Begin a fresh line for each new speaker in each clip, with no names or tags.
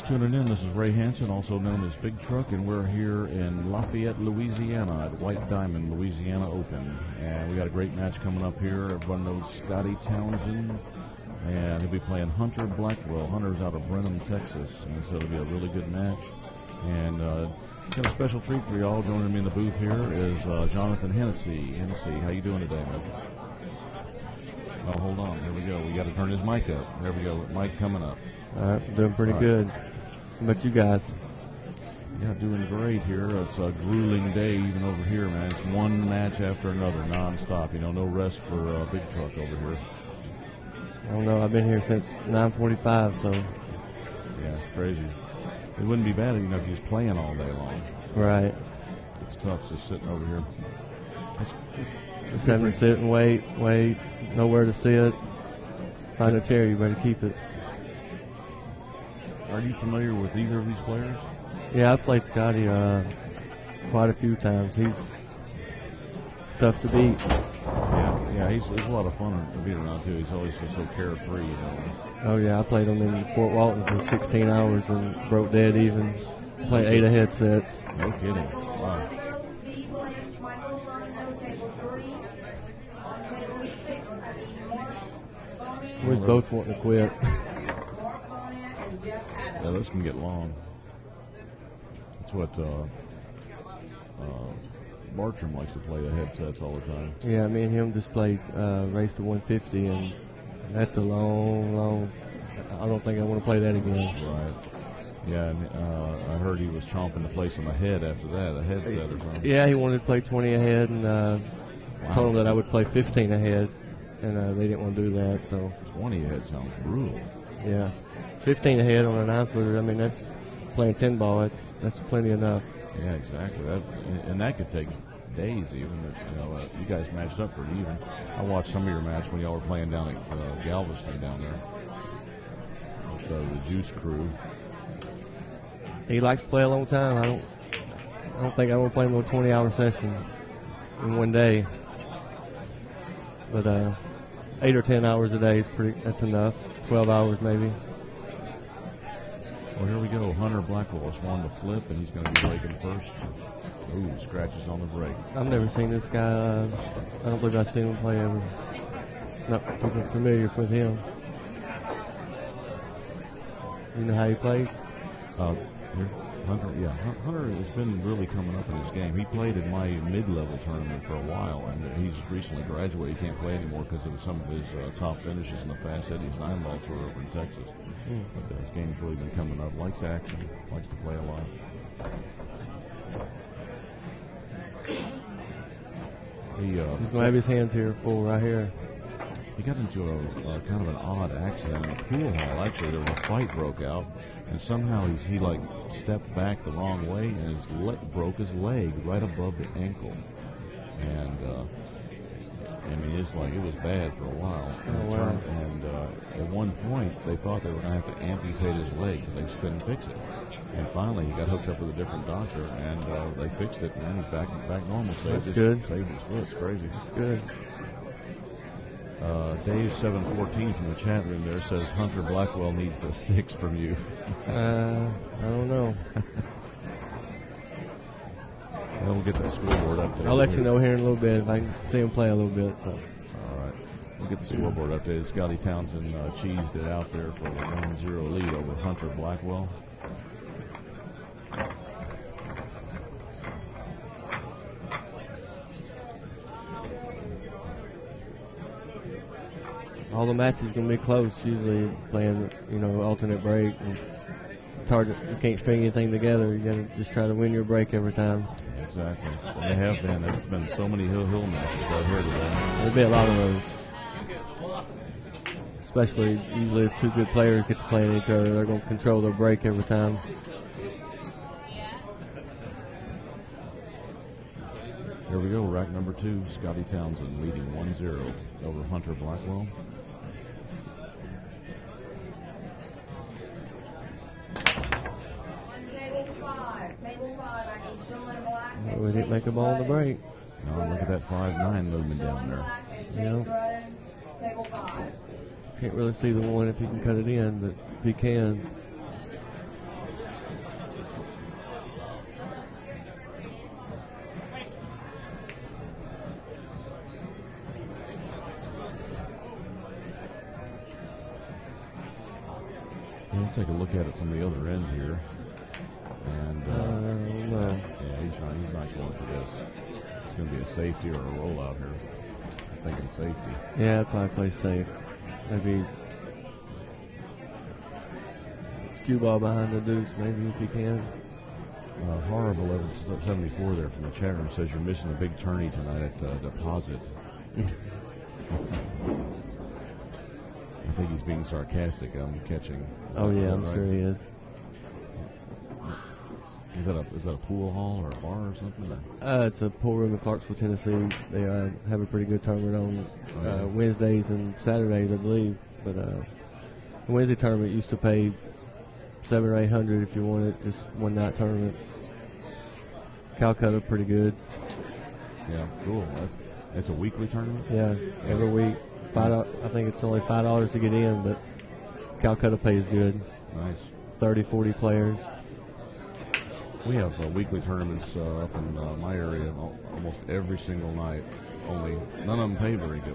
just tuning in, this is Ray Hansen, also known as Big Truck, and we're here in Lafayette, Louisiana at White Diamond Louisiana Open. And we got a great match coming up here. Everyone knows Scotty Townsend, and he'll be playing Hunter Blackwell. Hunter's out of Brenham, Texas, and so it'll be a really good match. And got a special treat for y'all. Joining me in the booth here is Jonathan Hennessy. Hennessy, how you doing today, man? Oh, hold on. There we go. We got to turn his mic up. There we go. Mic coming up.
All right, doing pretty good. How about you guys?
Yeah, doing great here. It's a grueling day even over here, man. It's one match after another, nonstop. You know, no rest for Big Truck over here.
I don't know. I've been here since 9:45, so.
Yeah, it's crazy. It wouldn't be bad, you know, if he was playing all day long.
Right.
It's tough just sitting over here.
Just having to sit and wait, nowhere to sit. Find a chair, you better keep it.
Are you familiar with either of these players?
Yeah, I've played Scotty quite a few times. He's tough to beat.
Yeah, he's a lot of fun to be around, too. He's always just so carefree, you know.
Oh, yeah, I played him in Fort Walton for 16 hours and broke dead even. Played 8 of headsets.
No kidding. Wow.
We was both wanting to quit.
Yeah, this can get long. That's what Bartram likes to play the headsets all the time.
Yeah, me and him just played Race to 150, and that's a long. I don't think I want to play that again.
Right. Yeah, and I heard he was chomping to play some ahead after that, a headset or something.
Yeah, he wanted to play 20 ahead, and told him that I would play 15 ahead, and they didn't want to do that. So
20 ahead sounds brutal.
Yeah, 15 ahead on a 9-footer. I mean, that's playing 10 ball. That's plenty enough.
Yeah, exactly. And that could take days even. You know, you guys matched up pretty even. I watched some of your match when y'all were playing down at Galveston down there with the Juice crew.
He likes to play a long time. I don't think I want to play him a 20-hour session in one day. But 8 or 10 hours a day is that's enough. 12 hours maybe.
Well, here we go. Hunter Blackwell has won the flip, and he's going to be breaking first. Ooh, scratches on the break.
I've never seen this guy. I don't believe I've seen him play ever. Not even familiar with him. You know how he plays?
Here, Hunter has been really coming up in his game. He played in my mid-level tournament for a while, and he's recently graduated. He can't play anymore because of some of his top finishes in the Fast Eddie's 9-ball tour over in Texas. But his game's really been coming up. Likes action, likes to play a lot.
He's going to have his hands here full right here.
He got into a kind of an odd accident in a pool hall. Actually, there was a fight broke out, and somehow he like stepped back the wrong way, and broke his leg right above the ankle. And I mean, it was bad for a while.
Oh, wow.
And at one point, they thought they were going to have to amputate his leg because they just couldn't fix it. And finally, he got hooked up with a different doctor, and they fixed it, and he's back normal.
That's good.
Saved his foot. It's crazy.
That's good.
Dave 714 from the chat room there says Hunter Blackwell needs a 6 from you.
I don't know.
We'll get that scoreboard updated.
I'll let you know here in a little bit if I can see him play a little bit. So.
All right. We'll get the scoreboard updated. Scotty Townsend cheesed it out there for a 1-0 lead over Hunter Blackwell.
All the matches going to be close. Usually playing, alternate break. And it's hard. You can't string anything together. You got to just try to win your break every time.
Exactly. And they have been. There's been so many hill matches right here today.
There'll be a lot of those. Especially usually if two good players get to play each other, they're going to control their break every time.
Here we go. Rack number 2. Scotty Townsend leading 1-0 over Hunter Blackwell.
We didn't make a ball on the break.
No, look at that 5-9 movement down there.
Yeah. Can't really see the one if he can cut it in, but if he can.
Let's take a look at it from the other end here. And
no.
yeah, he's not going for this. It's going to be a safety or a rollout here. I'm thinking safety.
Yeah, I'd probably play safe. Maybe cue ball behind the deuce, maybe if you can.
Horror of 1174 there from the chat room says you're missing a big tourney tonight at Deposit. I think he's being sarcastic. I'm catching.
Oh yeah, I'm sure he is.
Is that a pool hall or a bar or something?
It's a pool room in Clarksville, Tennessee. They have a pretty good tournament on Wednesdays and Saturdays, I believe. But the Wednesday tournament used to pay $700 or $800 if you wanted just one night tournament. Calcutta, pretty good.
Yeah, cool. It's a weekly tournament.
Yeah, every week. I think it's only $5 to get in, but Calcutta pays good.
Nice.
30, 40 players.
We have weekly tournaments up in my area almost every single night. Only none of them pay very good.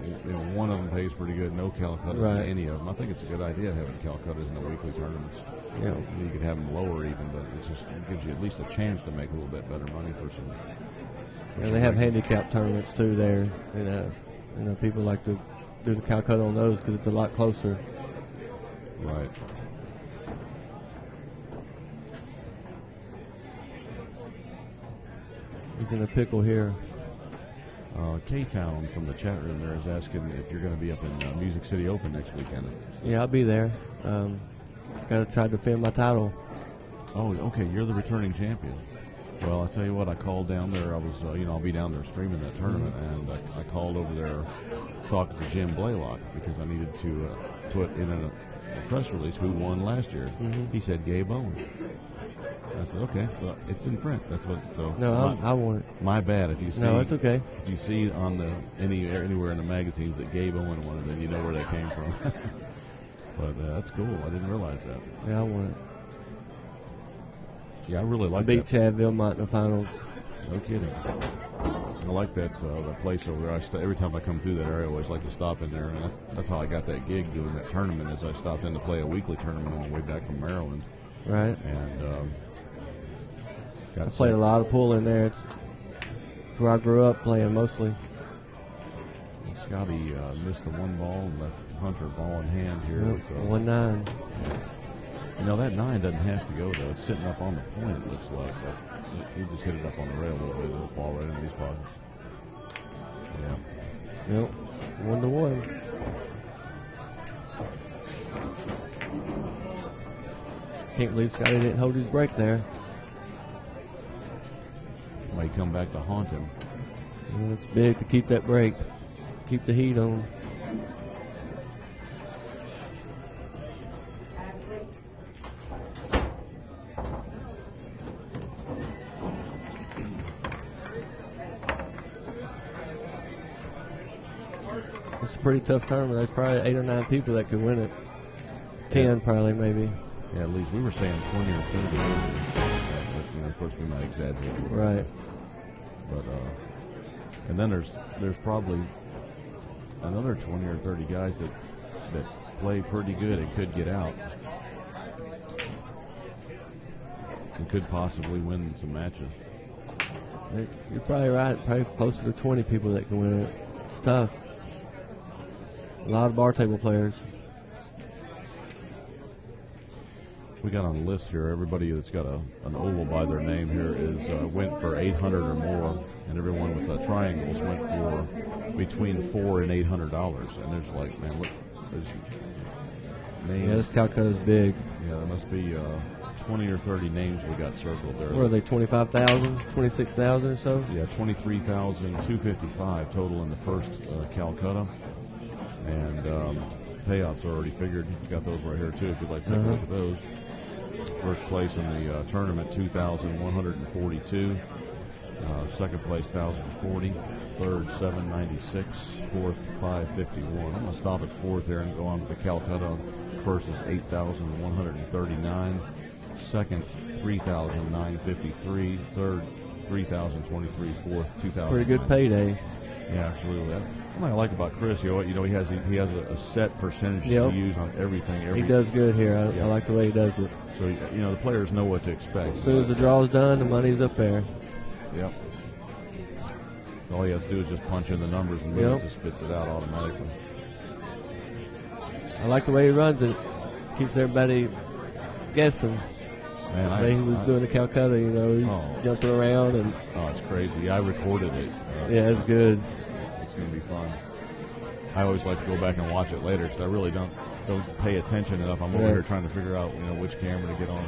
One of them pays pretty good. No Calcuttas in any of them. I think it's a good idea having Calcuttas in the weekly tournaments.
Yeah.
You could have them lower even, but it gives you at least a chance to make a little bit better money for some.
And they have handicap tournaments too there. And people like to do the Calcutta on those because it's a lot closer.
Right.
He's in a pickle here.
K-Town from the chat room there is asking if you're going to be up in Music City Open next weekend.
Yeah, I'll be there. Got to try to defend my title.
Oh, okay. You're the returning champion. Well, I tell you what, I called down there. I was, I'll be down there streaming that tournament, and I called over there, talked to Jim Blaylock because I needed to put in a press release who won last year. He said Gabe Owen. I said, okay, so it's in print. That's what. So
no, I want it.
My bad. If you see,
no, it's okay.
If you see on the anywhere in the magazines that Gabe Owen won, then you know where that came from. But that's cool. I didn't realize that.
Yeah, I want it.
Yeah, I really like
beat
that.
Chad Vilmont in the finals.
No kidding. I like that place over there. Every time I come through that area, I always like to stop in there, and that's how I got that gig doing that tournament. Is I stopped in to play a weekly tournament on the way back from Maryland.
Right.
And
I played a lot of pool in there. It's where I grew up playing mostly.
Scotty missed the one ball and left Hunter ball in hand here.
Yep, 1-9.
That 9 doesn't have to go, though. It's sitting up on the point, it looks like. But he just hit it up on the rail a little bit. It'll fall right into these pockets. Yeah.
Yep. 1-1. Can't believe Scotty didn't hold his break there.
Might come back to haunt him.
Well, it's big to keep that break. Keep the heat on. It's a pretty tough tournament. There's probably 8 or 9 people that could win it. 10 probably, maybe.
Yeah, at least we were saying 20 or 30. But, of course, we might exaggerate.
Right.
But and then there's probably another 20 or 30 guys that play pretty good and could get out and could possibly win some matches.
You're probably right. Probably closer to 20 people that can win it. It's tough. A lot of bar table players.
We got on the list here, everybody that's got an oval by their name here went for 800 or more, and everyone with the triangles went for between $400 and $800. And there's like, man, look, there's names.
Yeah, this Calcutta's big.
Yeah, there must be 20 or 30 names we got circled there.
What are they, 25,000, 26,000 or so?
Yeah, 23,255 total in the first Calcutta. And payouts are already figured. You've got those right here, too, if you'd like to take a look at those. First place in the tournament, 2,142. Second place, 1,040. Third, 796. Fourth, 551. I'm going to stop at fourth there and go on to the Calcutta. First is 8,139. Second, 3,953. Third, 3,023. Fourth, 2,000.
Pretty good payday.
Yeah, absolutely. What I like about Chris, he has a set percentage
Yep.
to use on everything.
He does good here. I like the way he does it.
So the players know what to expect.
As soon as the draw is done, the money's up there.
Yep. So all he has to do is just punch in the numbers, and it just spits it out automatically.
I like the way he runs it. Keeps everybody guessing.
Man,
the way he was doing the Calcutta, he's jumping around and.
Oh, it's crazy. I recorded it.
Yeah, it's good.
It's going to be fun. I always like to go back and watch it later because I really don't pay attention enough. I'm over here trying to figure out which camera to get on.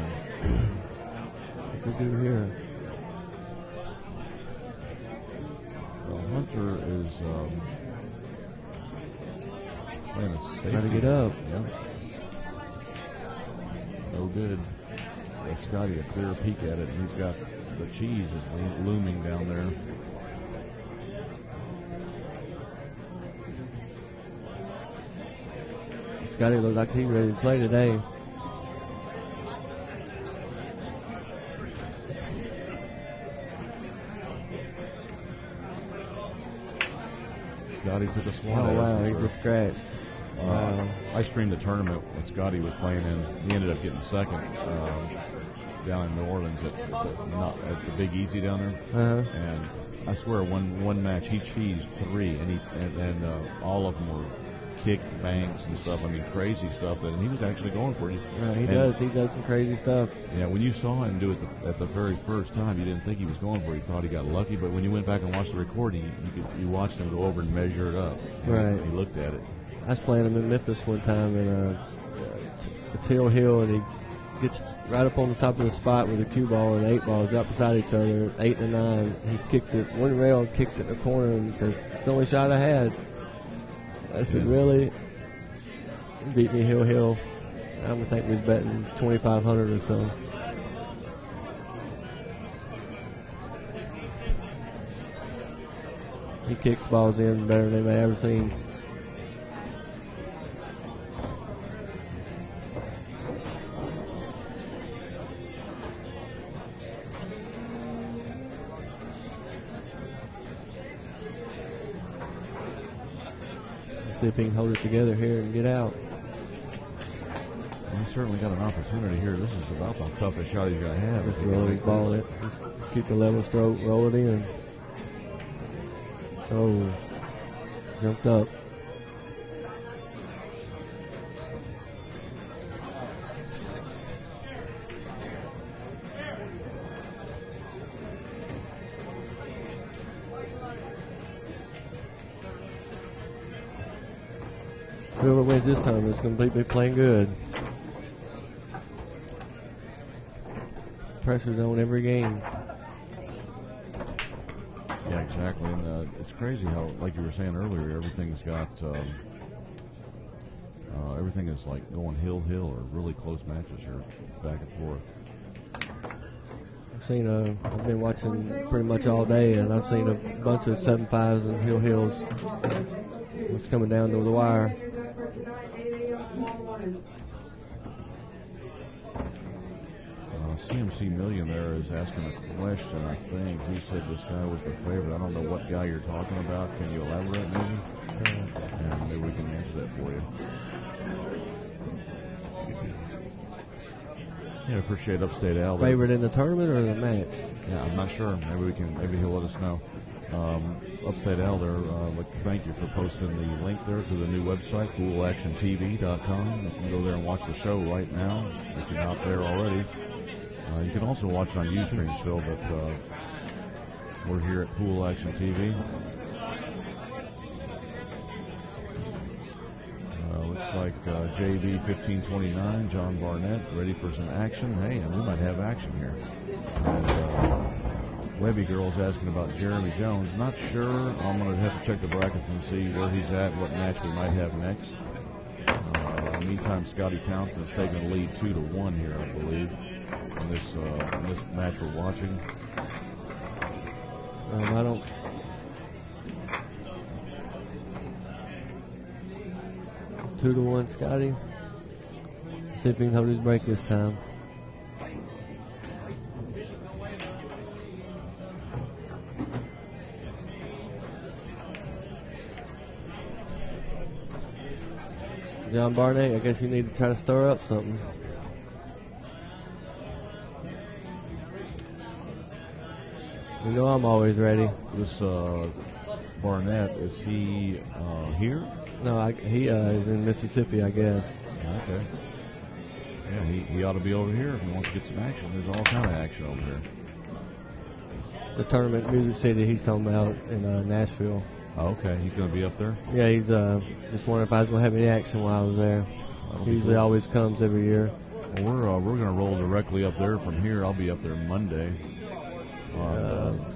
What's he do here?
Well, Hunter is playing a safety.
Trying to get up.
Yeah. No good. Scotty a clear peek at it, and he's got the cheese is looming down there.
Scotty looks like he's ready to play today.
Scotty took a swat.
Oh, wow, he just scratched. Wow.
I streamed the tournament when Scotty was playing in. He ended up getting second down in New Orleans at the Big Easy down there. And I swear, one match he cheesed 3, and all of them were kick banks and stuff. I mean, crazy stuff. And he was actually going for you.
He does some crazy stuff.
Yeah, when you saw him do it at the very first time, you didn't think he was going for it. You thought he got lucky. But when you went back and watched the recording, you watched him go over and measure it up.
Right.
He looked at it.
I was playing him in Memphis one time, and it's hill, and he gets right up on the top of the spot with a cue ball and 8 balls right beside each other, 8 and 9. He kicks it, one rail kicks it in the corner, and says, "It's the only shot I had." I said, "Really?" He beat me hill. I would think we was betting 2,500 or so. He kicks balls in better than I've ever seen. See if he can hold it together here and get out.
Well, he's certainly got an opportunity here. This is about the toughest shot he's going to have.
Just roll his ball in. Just keep the level stroke, roll it in. Oh, jumped up. Whoever wins this time is going to be playing good. Pressure's on every game.
Yeah, exactly. And it's crazy how, like you were saying earlier, everything's got everything is like going hill or really close matches here, back and forth.
I've been watching pretty much all day, and I've seen a bunch of 7-5s and hills. It's coming down to the wire.
CMC Millionaire is asking a question, I think. He said this guy was the favorite. I don't know what guy you're talking about. Can you elaborate maybe? And maybe we can answer that for you. Yeah, I appreciate Upstate Al.
Favorite in the tournament or the match?
Yeah, I'm not sure. Maybe he'll let us know. Upstate Al there, thank you for posting the link there to the new website, coolactiontv.com. You can go there and watch the show right now if you're not there already. You can also watch it on Ustream still, but we're here at Pool Action TV. Looks like JB 1529, John Barnett, ready for some action. Hey, and we might have action here. And Webby Girl's asking about Jeremy Jones. Not sure. I'm going to have to check the brackets and see where he's at, what match we might have next. Meantime, Scotty Townsend is taking the lead 2-1 here, I believe, in this match we're watching.
I don't. 2-1, Scotty. See if he can hold his break this time. John Barnett, I guess you need to try to stir up something. You know I'm always ready.
This Barnett, is he here?
No, he is in Mississippi, I guess.
Okay. Yeah, he ought to be over here if he wants to get some action. There's all kind of action over here.
The tournament, Music City, he's talking about in Nashville.
Oh, okay, he's going to be up there?
Yeah, he's just wondering if I was going to have any action while I was there. He usually always comes every year.
Well, we're going to roll directly up there from here. I'll be up there Monday.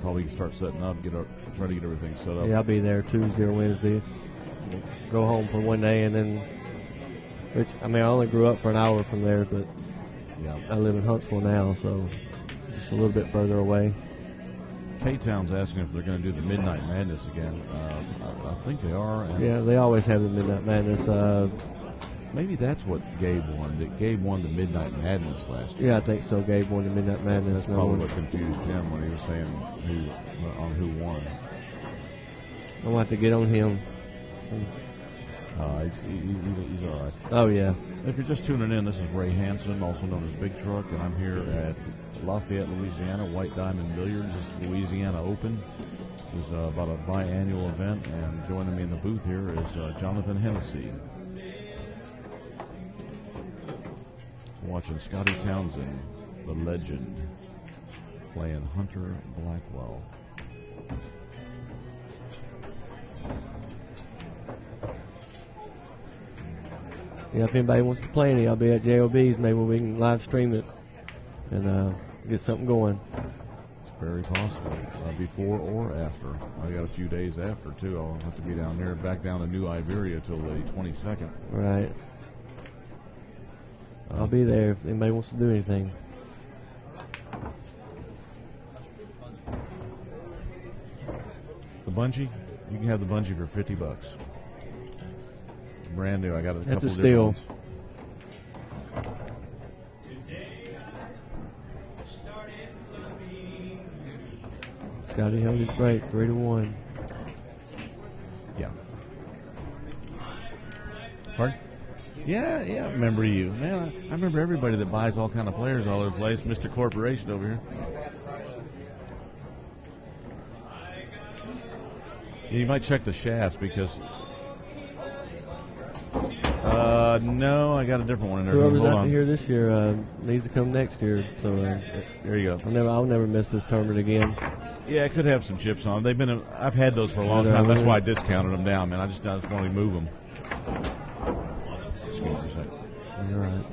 Probably start setting up, try to get everything set up.
Yeah, I'll be there Tuesday or Wednesday. Go home for one day and then. I only grew up for an hour from there, but
yeah,
I live in Huntsville now, so just a little bit further away.
K-Town's asking if they're going to do the Midnight Madness again. I think they are.
Yeah, they always have the Midnight Madness.
Maybe that's what Gabe won. Gabe won the Midnight Madness last year.
Yeah, I think so. Gabe won the Midnight Madness.
That's probably what confused him when he was saying who won.
I'm going to have to get on him.
He's all right.
Oh, yeah.
If you're just tuning in, this is Ray Hansen, also known as Big Truck, and I'm here at Lafayette, Louisiana, White Diamond Billiards. This is Louisiana Open. This is about a biannual event, and joining me in the booth here is Jonathan Hennessy. Watching Scotty Townsend, the legend, playing Hunter Blackwell.
Yeah, if anybody wants to play any, I'll be at JOB's. Maybe we can live stream it and get something going.
It's very possible. Before or after. I got a few days after, too. I'll have to be down there, back down to New Iberia till the 22nd.
Right. I'll be there if anybody wants to do anything.
The bungee? You can have the bungee for $50. Brand new. I got a couple.
That's a steal. Scotty held his break, 3-1.
Yeah. Pardon? Yeah, I remember you. Man, I remember everybody that buys all kind of players all over the place. Mr. Corporation over here. You might check the shafts because... no, I got a different one in there.
Whoever's out here this year needs to come next year. So
there you go.
I'll never miss this tournament again.
Yeah, it could have some chips on. They've been. I've had those for a long time. That's why I discounted them down, man. I just wanted to move them. Excuse me for a second.
You're right.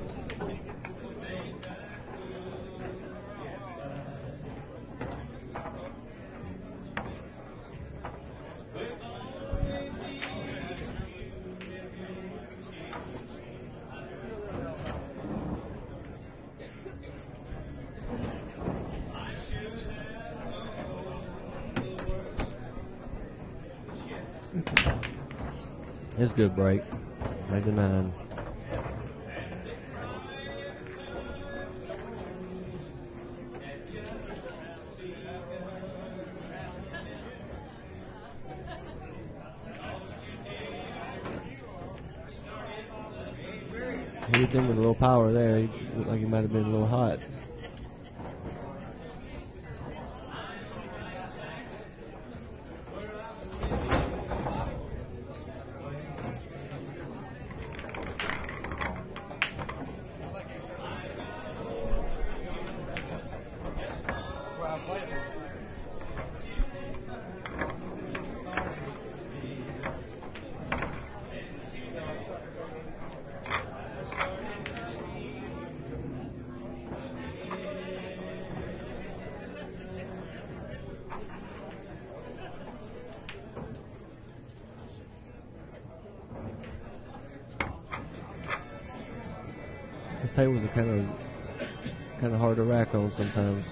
It's a good break. 99. He hit him with a little power there. He looked like he might have been a little hot. These tables are kind of hard to rack on sometimes.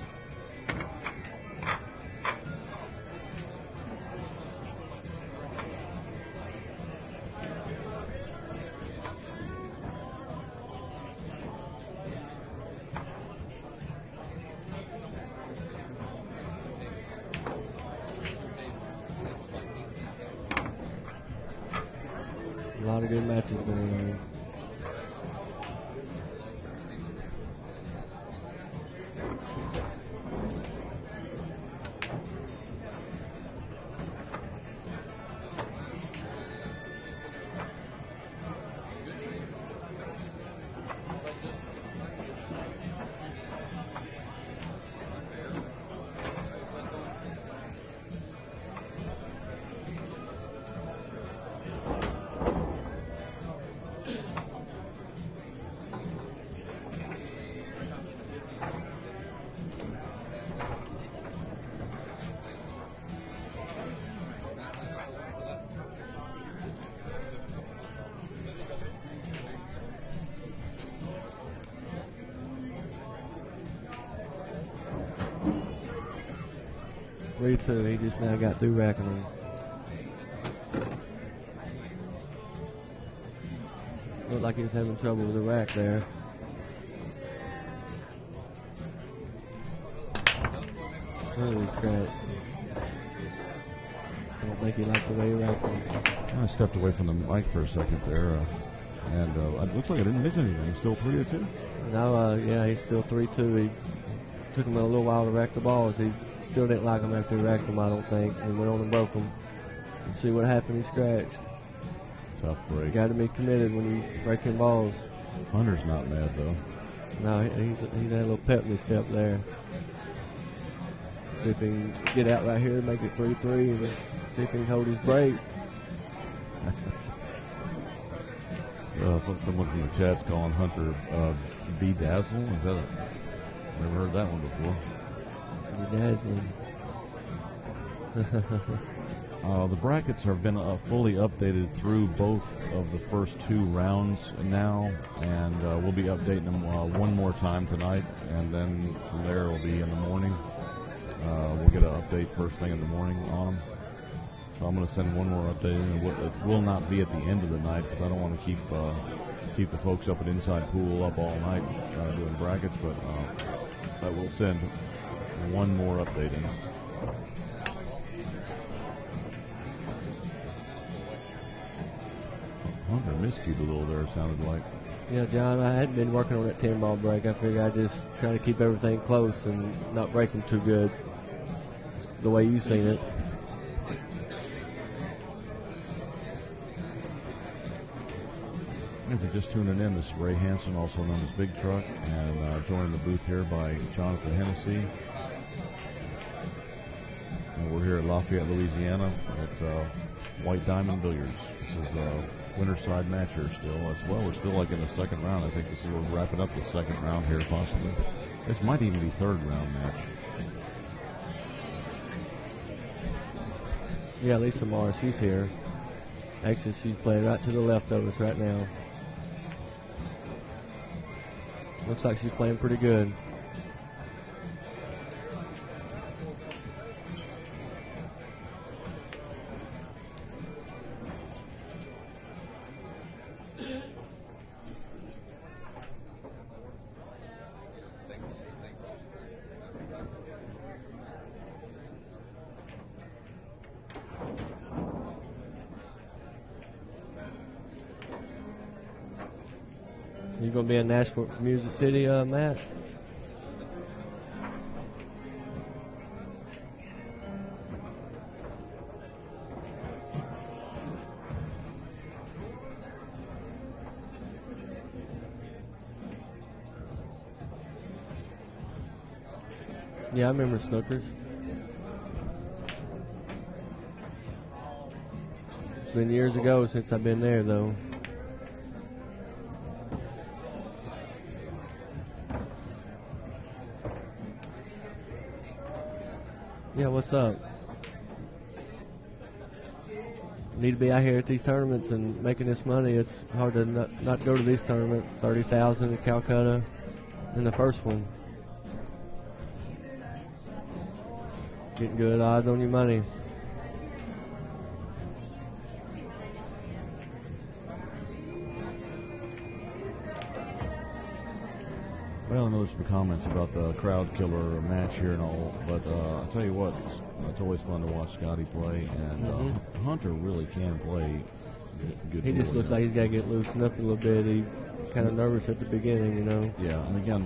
A lot of good matches going on. 3-2. He just now got through racking them. Looked like he was having trouble with the rack there. Oh, he scratched. I don't think he liked the way he racked him.
I stepped away from the mic for a second there, and it looks like I didn't miss anything. He's still 3-2.
No, yeah, he's still 3-2. He took him a little while to rack the balls. He still didn't like him after he racked them, I don't think. He went on and broke them. See what happened? He scratched.
Tough break.
Got to be committed when you break your balls.
Hunter's not mad though.
No, he had a little pep in his step there. See if he can get out right here, make it 3-3, and see if he can hold his break.
Someone from the chat's calling Hunter B-Dazzle. Is that never heard that one before.
B-Dazzling.
The brackets have been fully updated through both of the first 2 rounds now, and we'll be updating them one more time tonight, and then from there it'll be in the morning. We'll get an update first thing in the morning on them. So I'm going to send one more update, and it will not be at the end of the night because I don't want to keep the folks up at Inside Pool up all night doing brackets, but I will send one more update in. Hunter miscued a little there, it sounded like.
Yeah, John, I hadn't been working on that 10-ball break. I figured I'd just try to keep everything close and not break them too good, the way you've seen it.
If you're just tuning in, this is Ray Hansen, also known as Big Truck, and joined the booth here by Jonathan Hennessy. And we're here at Lafayette, Louisiana at White Diamond Billiards. This is Winterside match here still as well. We're still like in the second round. I think we're wrapping up the second round here possibly. This might even be third round match.
Yeah, Lisa Morris, she's here. Actually, she's playing right to the left of us right now. Looks like she's playing pretty good. You gonna be in Nashville, Music City, Matt? Yeah, I remember Snookers. It's been years ago since I've been there, though. Yeah, what's up? Need to be out here at these tournaments and making this money. It's hard to not go to these tournaments. 30,000 at Calcutta in the first one. Getting good odds on your money.
Well, I know there's some comments about the crowd killer match here and all, but I'll tell you what, it's always fun to watch Scotty play, and Hunter really can play good.
He just looks like he's got to get loosened up a little bit. He kind of nervous at the beginning, you know.
Yeah, and again,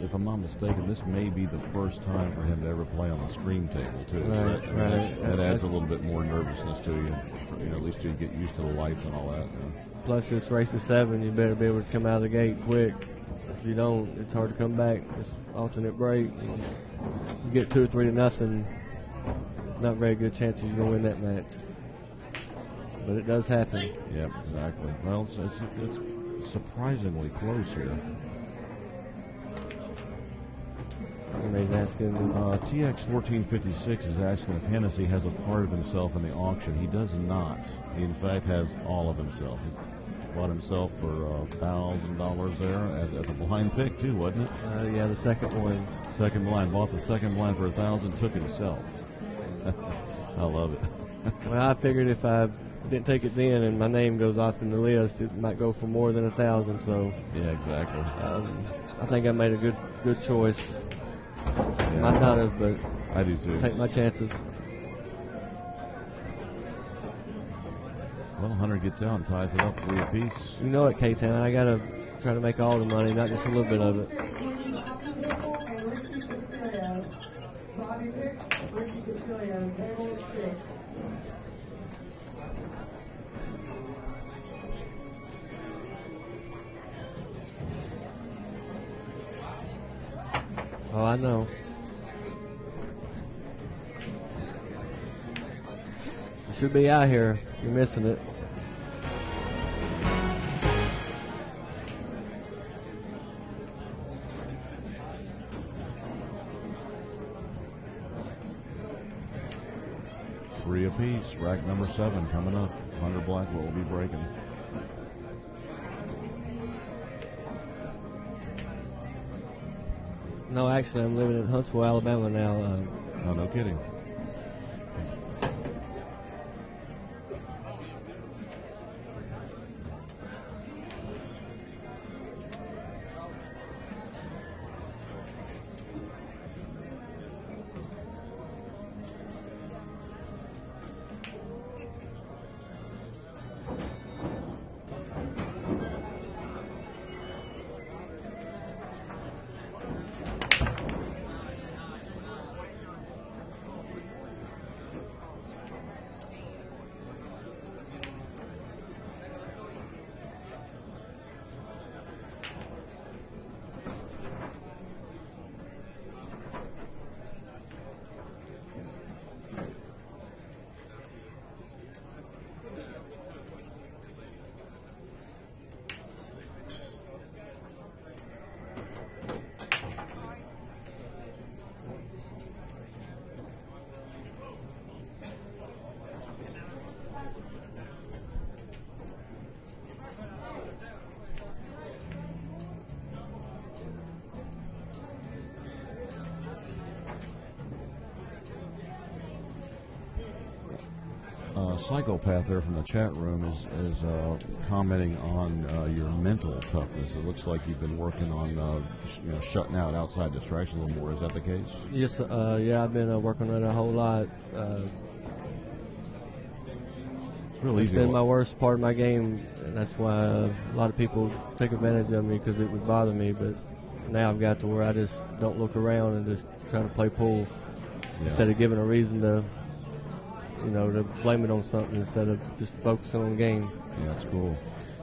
if I'm not mistaken, this may be the first time for him to ever play on a screen table, too.
Right,
so
right.
That adds a little bit more nervousness to you, at least till you get used to the lights and all that.
Plus, this race is 7. You better be able to come out of the gate quick. If you don't, it's hard to come back. It's alternate break. You get 2 or 3 to nothing. Not very good chances you're going to win that match. But it does happen.
Yep, exactly. Well, it's surprisingly close here.
Somebody's asking.
TX1456 is asking if Hennessy has a part of himself in the auction. He does not. He, in fact, has all of himself. He bought himself for $1,000 there as a blind pick, too, wasn't it?
Yeah, the second one.
Second blind. Bought the second blind for $1,000, took himself. I love it.
Well, I figured if I didn't take it then and my name goes off in the list, it might go for more than 1,000. So
Yeah, exactly.
I think I made a good choice.
Yeah.
Might not have, but
I do too.
Take my chances.
Well, Hunter gets out and ties it up 3 apiece.
You know it, K-Town. I got to try to make all the money, not just a little bit of it. Oh, I know. You should be out here. You're missing it.
Three apiece. Rack number 7 coming up. Hunter Blackwell will be breaking.
No, actually, I'm living in Huntsville, Alabama now.
Oh, no kidding. Psychopath there from the chat room is commenting on your mental toughness. It looks like you've been working on shutting out outside distractions a little more. Is that the case?
Yes, yeah, I've been working on it a whole lot. It's been my worst part of my game, and that's why a lot of people take advantage of me because it would bother me. But now I've got to where I just don't look around and just try to play pool instead of giving a reason to blame it on something instead of just focusing on the game.
Yeah, that's cool.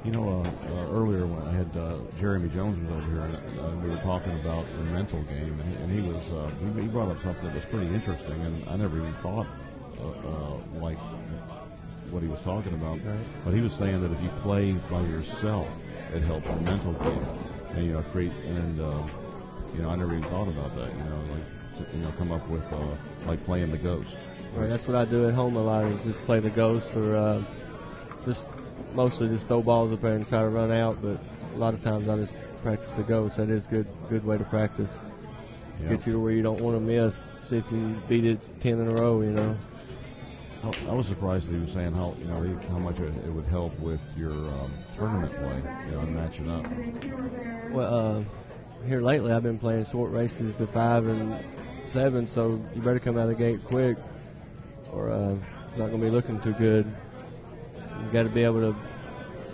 Earlier when I had Jeremy Jones was over here, and we were talking about the mental game, and he brought up something that was pretty interesting, and I never even thought like what he was talking about.
Right.
But he was saying that if you play by yourself, it helps your mental game, and create. And I never even thought about that. Come up with like playing the ghost.
Right, that's what I do at home a lot is just play the ghost or just mostly just throw balls up there and try to run out. But a lot of times I just practice the ghost. That is good way to practice.
Yeah.
Get you to where you don't want to miss. See if you beat it 10 in a row.
I was surprised that he was saying how much it would help with your tournament play, and matching up.
Well, here lately I've been playing short races to 5 and 7, so you better come out of the gate quick, or it's not going to be looking too good. You got to be able to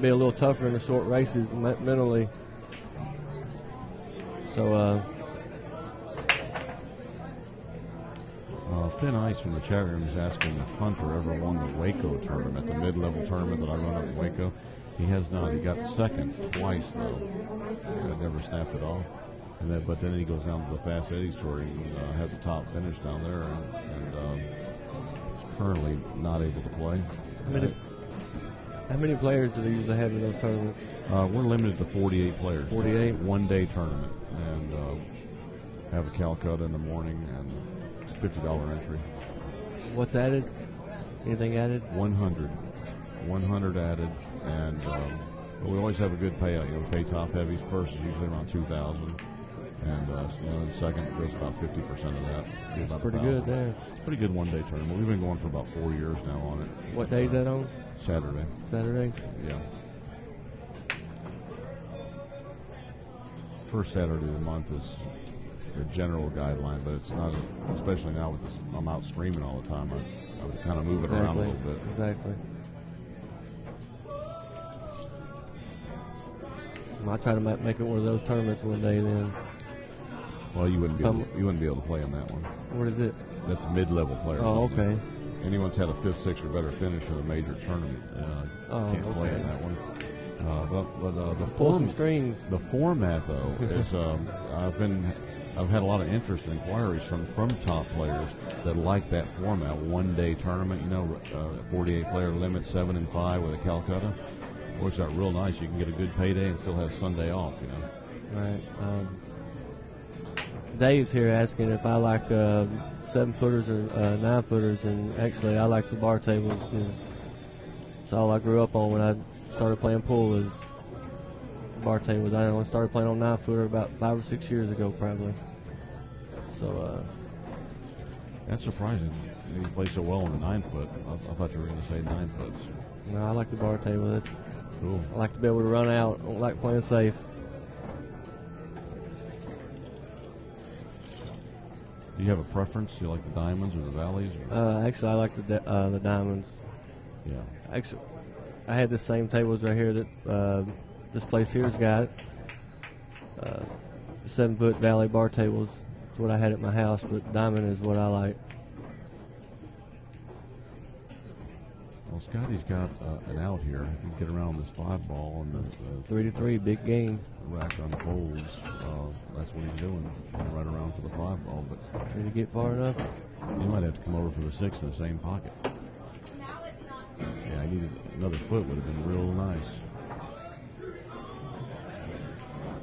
be a little tougher in the short races mentally. So.
Finn Ice from the chat room is asking if Hunter ever won the Waco tournament, the mid-level tournament that I run up in Waco. He has not. He got second twice, though. Never snapped it off. But then he goes down to the Fast Eddie's Tour and has a top finish down there, and is currently not able to play.
How many players do they usually have in those tournaments?
We're limited to 48 players.
48?
One-day tournament. And have a Calcutta in the morning, and it's $50 entry.
What's added? Anything added?
100 added, and but we always have a good payout. We pay top heavies. First is usually around $2,000. And in second, it goes about 50% of that.
That's
about
pretty good there.
It's a pretty good one-day tournament. We've been going for about 4 years now on it.
What day is that on?
Saturday.
Saturdays?
Yeah. First Saturday of the month is the general guideline, but it's not, especially now with this, I'm out streaming all the time. I would kind of move it around a little bit.
Exactly. I try to make it one of those tournaments one day then.
Well, you wouldn't be able to play on that one.
What is it?
That's mid-level players.
Oh, okay.
Anyone's had a 5th, 6th, or better finish in a major tournament can't play in that one. But the
pull some strings.
The format, though, is I've had a lot of interest and inquiries from top players that like that format. One-day tournament, 48-player limit, 7 and 5 with a Kolkata. Works out real nice. You can get a good payday and still have Sunday off.
Right. Dave's here asking if I like 7-footers or 9-footers, and actually I like the bar tables because it's all I grew up on when I started playing pool is bar tables. I only started playing on 9-footer about 5 or 6 years ago, probably. So
that's surprising. You play so well on the 9-foot. I thought you were going to say 9-foots.
No, I like the bar table. That's
cool.
I like to be able to run out. I don't like playing safe.
Do you have a preference? Do you like the diamonds or the valleys?
Actually, I like the diamonds.
Yeah.
Actually, I had the same tables right here that this place here's got. 7-foot valley bar tables. That's what I had at my house, but diamond is what I like.
Well, Scotty's got an out here. If you get around this 5-ball and the
3-3, big game.
Rack unfolds, that's what he's doing. Right around for the 5-ball, but
did he get far enough?
He might have to come over for the 6 in the same pocket. Yeah, I needed another foot. Would have been real nice.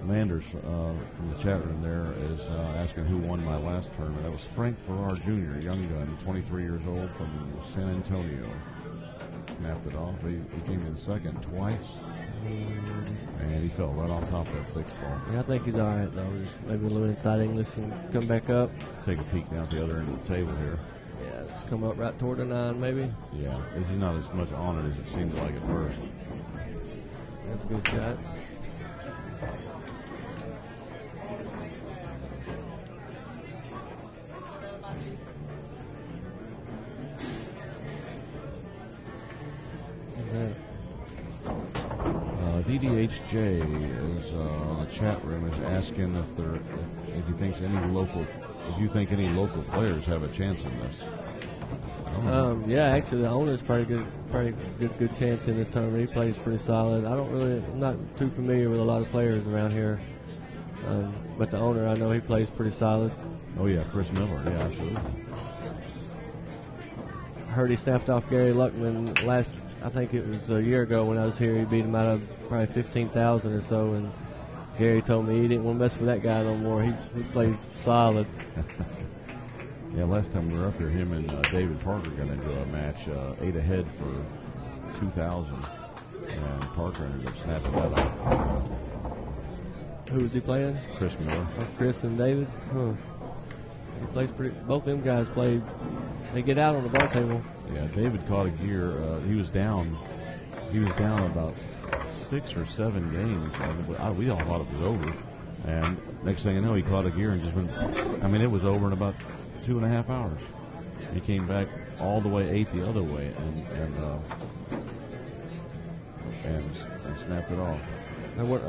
Manders from the chat room there is asking who won my last tournament. That was Frank Farrar Jr., young gun, 23 years old from San Antonio. Snapped it off. He came in second twice. And he fell right on top of that 6-ball.
Yeah, I think he's all right, though. Just maybe a little inside English and come back up.
Take a peek down at the other end of the table here.
Yeah, just come up right toward the 9, maybe.
Yeah, he's not as much on it as it seemed like at first.
That's a good shot.
DDHJ is on the chat room is asking if you think any local players have a chance in this.
Yeah, actually the owner's pretty good chance in this tournament. He plays pretty solid. I'm not too familiar with a lot of players around here, but the owner, I know he plays pretty solid.
Oh yeah, Chris Miller. Yeah, absolutely.
I heard he snapped off Gary Luckman I think it was a year ago when I was here. He beat him out of probably 15,000 or so, and Gary told me he didn't want to mess with that guy no more. He plays solid.
Yeah, last time we were up here, him and David Parker got into a match, 8 ahead for 2,000, and Parker ended up snapping that off.
Who was he playing?
Chris Miller.
Oh, Chris and David? Huh. He plays both of them guys play. They get out on the bar table.
Yeah, David caught a gear. He was down about 6 or 7 games. We all thought it was over. And next thing you know, he caught a gear and just went. It was over in about 2.5 hours. He came back all the way 8 the other way and snapped it off.
And what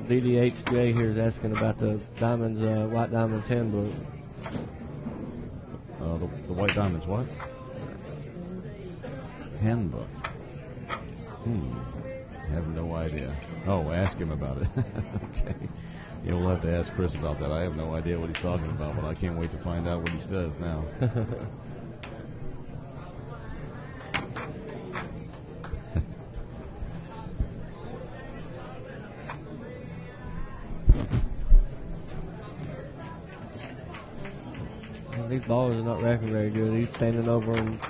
DDHJ here is asking about the Diamonds, White Diamonds handbook.
The White Diamonds what? Handbook. Have no idea. Oh, ask him about it. Okay. Yeah, we'll have to ask Chris about that. I have no idea what he's talking about, but I can't wait to find out what he says now.
These balls are not racking very good. He's standing over them.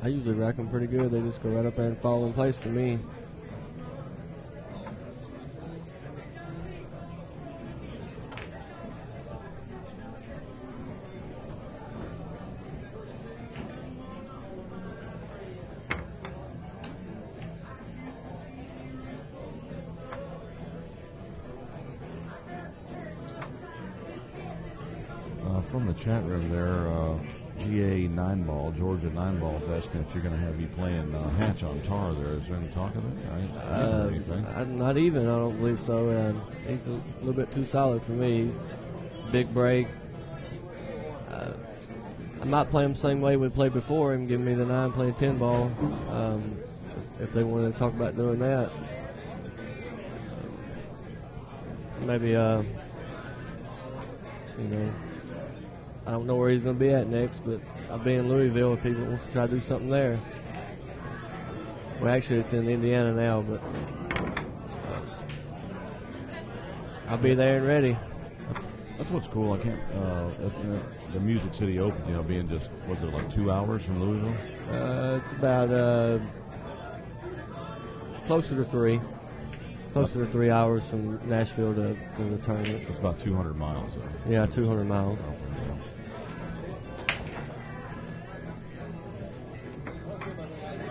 I usually rack them pretty good. They just go right up there and fall in place for me.
From the chat room there, GA 9-ball, Georgia 9-ball is asking if you're going to have you playing Hatch on tar there. Is there any talk of it?
Not even, I don't believe so. He's a little bit too solid for me. He's big break. I might play him the same way we played before him, giving me the 9 playing 10 ball. If they wanted to talk about doing that. Maybe, I don't know where he's going to be at next, but I'll be in Louisville if he wants to try to do something there. Well, actually, it's in Indiana now, but I'll be there and ready.
That's what's cool. I can't. The Music City Open, being just, was it like 2 hours from Louisville?
It's about closer to 3. Closer to 3 hours from Nashville to the tournament.
It's about 200 miles.
Yeah, 200 miles.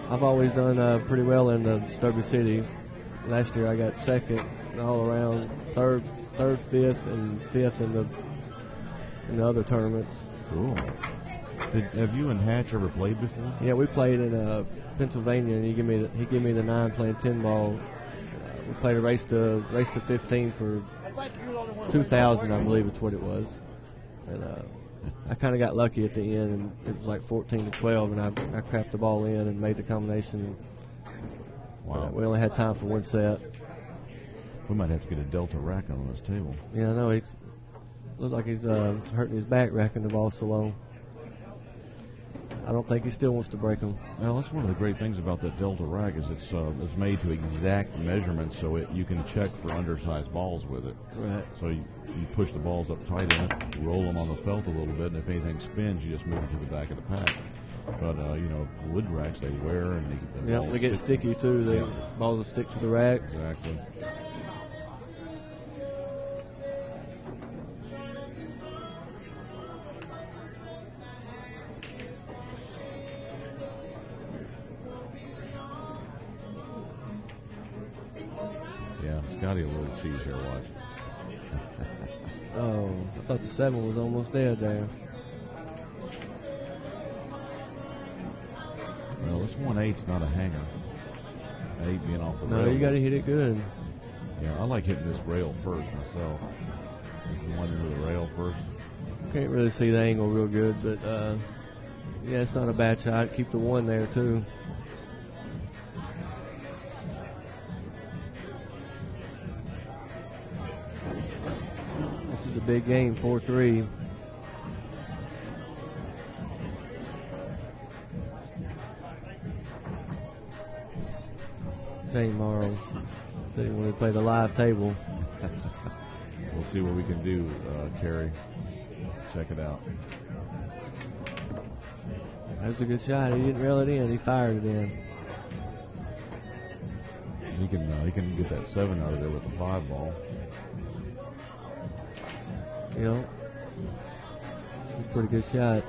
I've always done pretty well in the Derby City. Last year I got second all around, third, fifth, and fifth in the other tournaments.
Cool. Have you and Hatch ever played before?
Yeah, we played in Pennsylvania, and he gave me the 9 playing 10 ball. We played a race to 15 for 2,000, I believe it's what it was. And I kind of got lucky at the end, and it was like 14 to 12, and I crapped the ball in and made the combination.
Wow.
We only had time for one set.
We might have to get a Delta rack on this table.
Yeah, I know. He looks like he's hurting his back racking the ball so long. I don't think he still wants to break them.
Well, that's one of the great things about that Delta rack is it's made to exact measurements, so you can check for undersized balls with it.
Right.
So you push the balls up tight in it, roll them on the felt a little bit, and if anything spins, you just move it to the back of the pack. But wood racks they wear and
they get sticky too. The balls will stick to the rack.
Exactly. Yeah, Scotty a little cheese here, watch.
Oh, I thought the 7 was almost dead there.
Well, this 1/8's not a hanger. 8 being off the rail.
No, you got to hit it good.
Yeah, I like hitting this rail first myself. One into the rail first.
Can't really see the angle real good, but yeah, it's not a bad shot. Keep the 1 there too. This is a big game, 4-3. Shane Morrow said he wanted to play the live table.
We'll see what we can do, Kerry. Check it out.
That was a good shot. He didn't reel it in. He fired it in.
He can get that 7 out of there with the 5 ball.
It's a pretty good shot.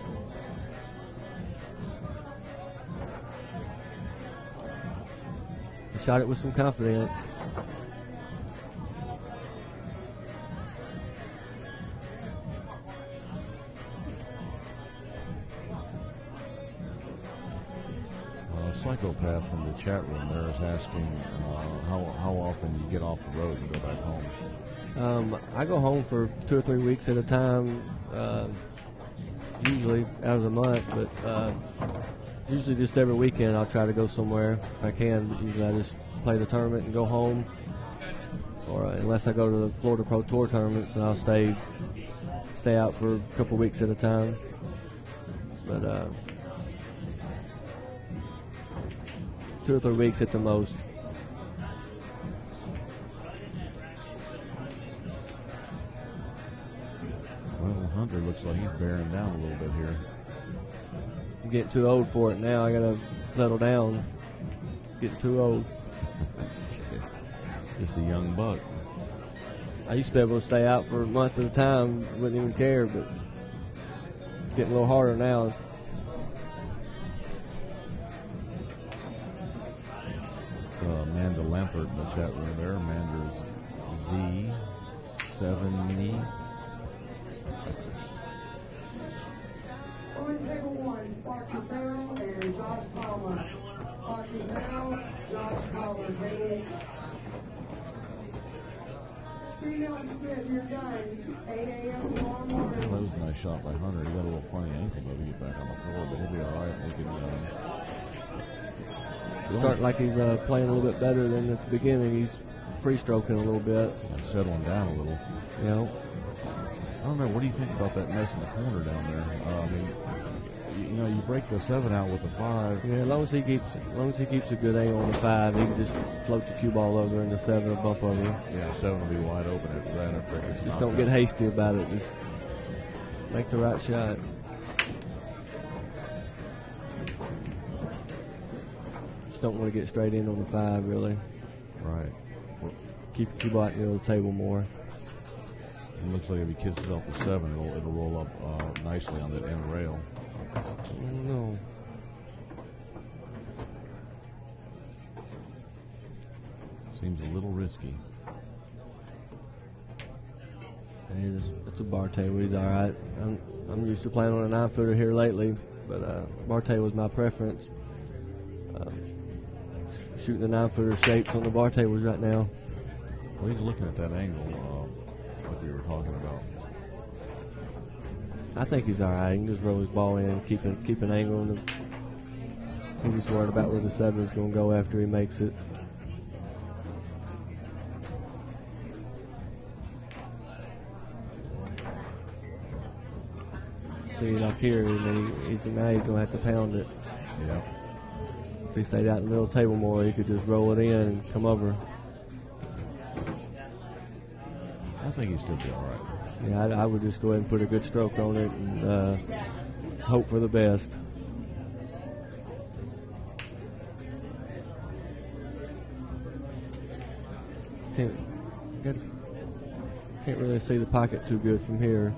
He shot it with some confidence.
Psychopath from the chat room there is asking how often you get off the road and go back home.
I go home for 2 or 3 weeks at a time, usually out of the month, but usually just every weekend I'll try to go somewhere if I can. But usually I just play the tournament and go home, or unless I go to the Florida Pro Tour tournaments, and I'll stay out for a couple weeks at a time. But 2 or 3 weeks at the most.
Well, Hunter looks like he's bearing down a little bit here.
I'm getting too old for it now. I got to settle down. Getting too old.
Just a young buck.
I used to be able to stay out for months at a time, wouldn't even care, but it's getting a little harder now.
Amanda Lampert in the chat room there. Amanda's Z70. That was a nice shot by Hunter. He got a little funny ankle though to get back on the floor, but he'll be all right.
Start like he's playing a little bit better than at the beginning. He's free stroking a little bit.
Settling down a little.
You know.
I don't know. What do you think about that mess in the corner down there? I mean, you break the 7 out with the 5.
Yeah, as long as he keeps a good angle on the 5, he can just float the cue ball over and the 7 will bump over.
Yeah, 7 will be wide open after that.
Just don't get hasty about it. Just make the right shot. Just don't want to get straight in on the 5, really.
Right.
Keep the cue ball near the table more.
It looks like if he kisses off the 7, it'll roll up nicely on that end rail.
I don't know.
Seems a little risky.
Hey, it's a bar table. He's all right. I'm used to playing on a 9-footer here lately, but bar table was my preference. Shooting the 9-footer shapes on the bar tables right now.
Well, he's looking at that angle like we were talking about.
I think he's all right. He can just roll his ball in, keep an angle. He's just worried about where the 7 is going to go after he makes it. See it up here, and then he's going to have to pound it.
Yeah.
If he stayed out in the middle of the table more, he could just roll it in and come over.
I think he'd still be all right.
Yeah, I would just go ahead and put a good stroke on it and hope for the best. Can't really see the pocket too good from here.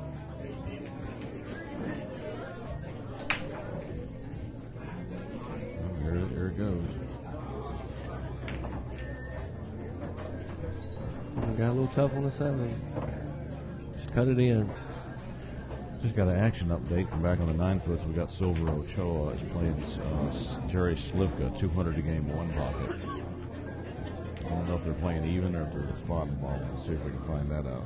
Here it goes.
Got a little tough on the 7. Just cut it in.
Just got an action update from back on the 9-foots. We got Silver Ochoa is playing Jerry Slivka, 200 a game, 1 pocket. I don't know if they're playing even or if they're spotting the ball. Let's see if we can find that out.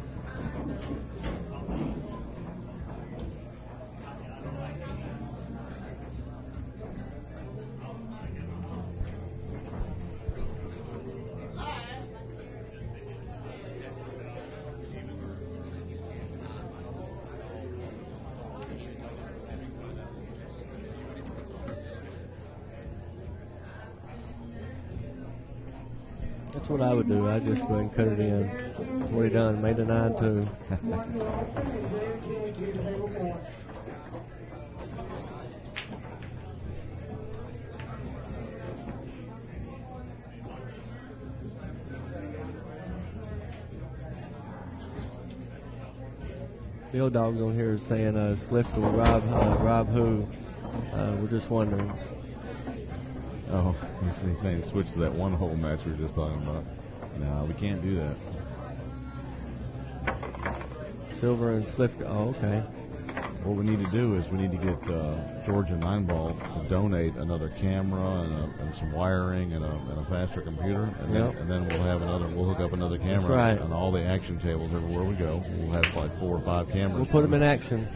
That's what I would do. I'd just go ahead and cut it in. That's what he done. Made the 9-2. The old dog's on here saying Slifka will rob who? We're just wondering.
Oh, he's saying switch to that 1-hole match we were just talking about. No, we can't do that.
Silver and Slifka. Oh, okay.
What we need to do is we need to get Georgia 9-ball to donate another camera and some wiring and a faster computer, and then we'll hook up another camera on all the action tables everywhere we go. We'll have like 4 or 5 cameras.
We'll put them in action.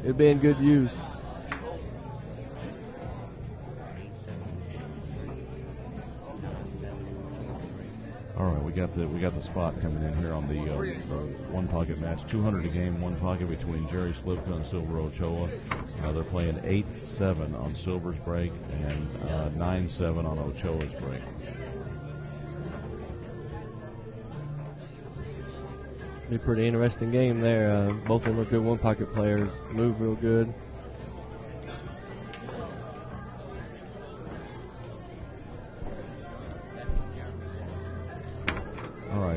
It'd be in good use.
All right, we got the spot coming in here on the 1 pocket match. 200 a game, 1 pocket between Jerry Slivka and Silver Ochoa. They're playing 8-7 on Silver's break and 9-7 on Ochoa's break.
Be a pretty interesting game there. Both of them are good 1 pocket players. Move real good.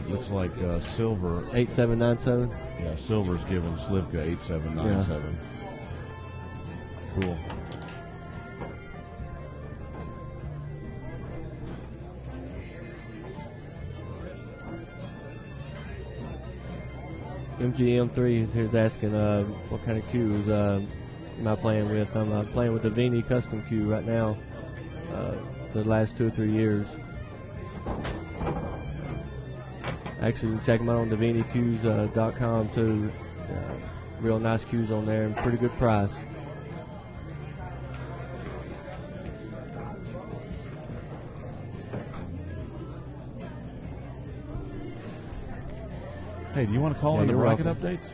Looks like Silver
8-7, 9-7.
Yeah, Silver's giving Slivka 8-7, 9-7. Cool.
MGM3 is here's asking what kind of cues am I playing with. I'm playing with the Vini custom cue right now for the last 2 or 3 years. Actually, you can check them out on DaviniQs.com too. Real nice cues on there and pretty good price.
Hey, do you want to call in the bracket updates?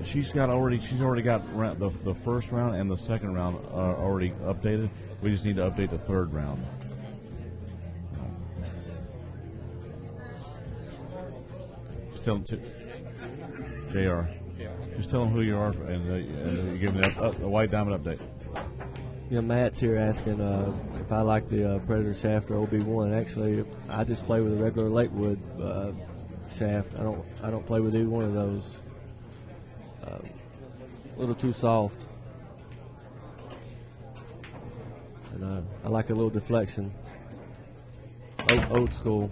She's already got the first round and the second round already updated. We just need to update the third round. Just tell them, JR. Just tell them who you are and you give them the White Diamond update.
Yeah, Matt's here asking if I like the Predator shaft or OB1. Actually, I just play with a regular Lakewood shaft. I don't play with either one of those. A little too soft, and I like a little deflection. Old school.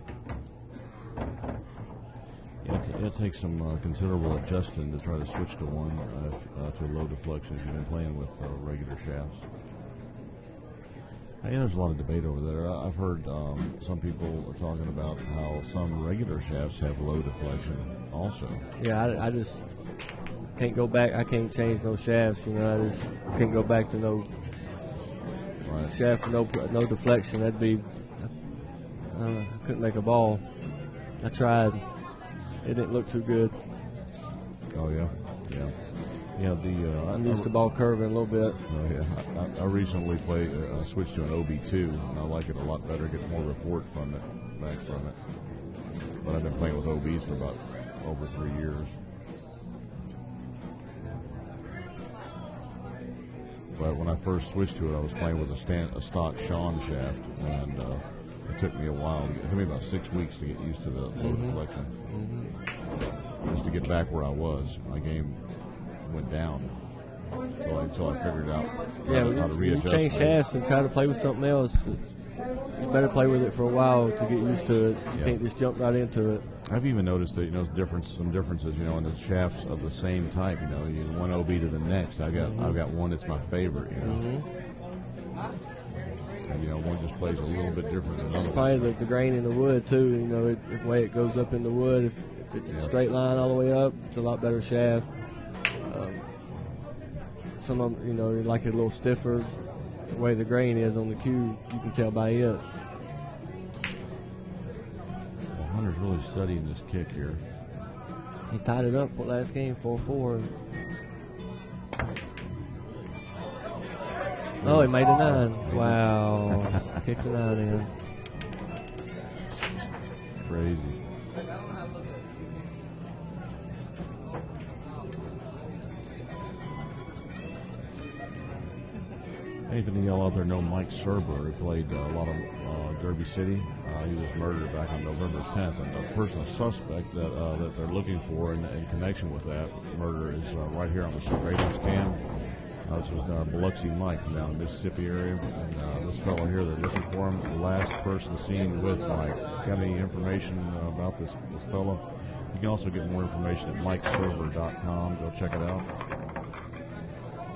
Yeah, it takes some considerable adjusting to try to switch to one to low deflection if you've been playing with regular shafts. Hey, there's a lot of debate over there. I've heard some people talking about how some regular shafts have low deflection also.
Yeah, I just can't go back. I can't change those shafts. You know, I just can't go back to no shaft with no deflection. That'd be I couldn't make a ball. I tried. It didn't look too good.
Oh yeah.
I'm used to ball curving a little bit.
Oh yeah. I recently switched to an OB2, and I like it a lot better. Get more report from it, back from it. But I've been playing with OBs for about over 3 years. But when I first switched to it, I was playing with a stock Sean shaft, and it took me a while. It took me about 6 weeks to get used to the low deflection. Just to get back where I was. My game went down until I figured out how to readjust.
You change shafts and try to play with something else. You better play with it for a while to get used to it. You can't just jump right into it.
I've even noticed that some differences, in the shafts of the same type. One OB to the next. I've got one that's my favorite. And, one just plays a little bit different than another.
Probably the grain in the wood too. The way it goes up in the wood. If it's a straight line all the way up, it's a lot better shaft. Some of them, you like it a little stiffer. The way the grain is on the cue, you can tell by it.
Hunter's really studying this kick here.
He tied it up for last game, 4-4. Oh, he made a 9. Wow. Kicked a 9 in.
Crazy. Hey, if any of y'all out there know Mike Serber, who played a lot of Derby City. He was murdered back on November 10th, and the suspect that they're looking for in connection with that murder is right here on the surveillance cam. This was Biloxi Mike from down in the Mississippi area, and this fellow here, they're looking for him, the last person seen with Mike. Got any information about this fellow? You can also get more information at MikeServer.com. Go check it out.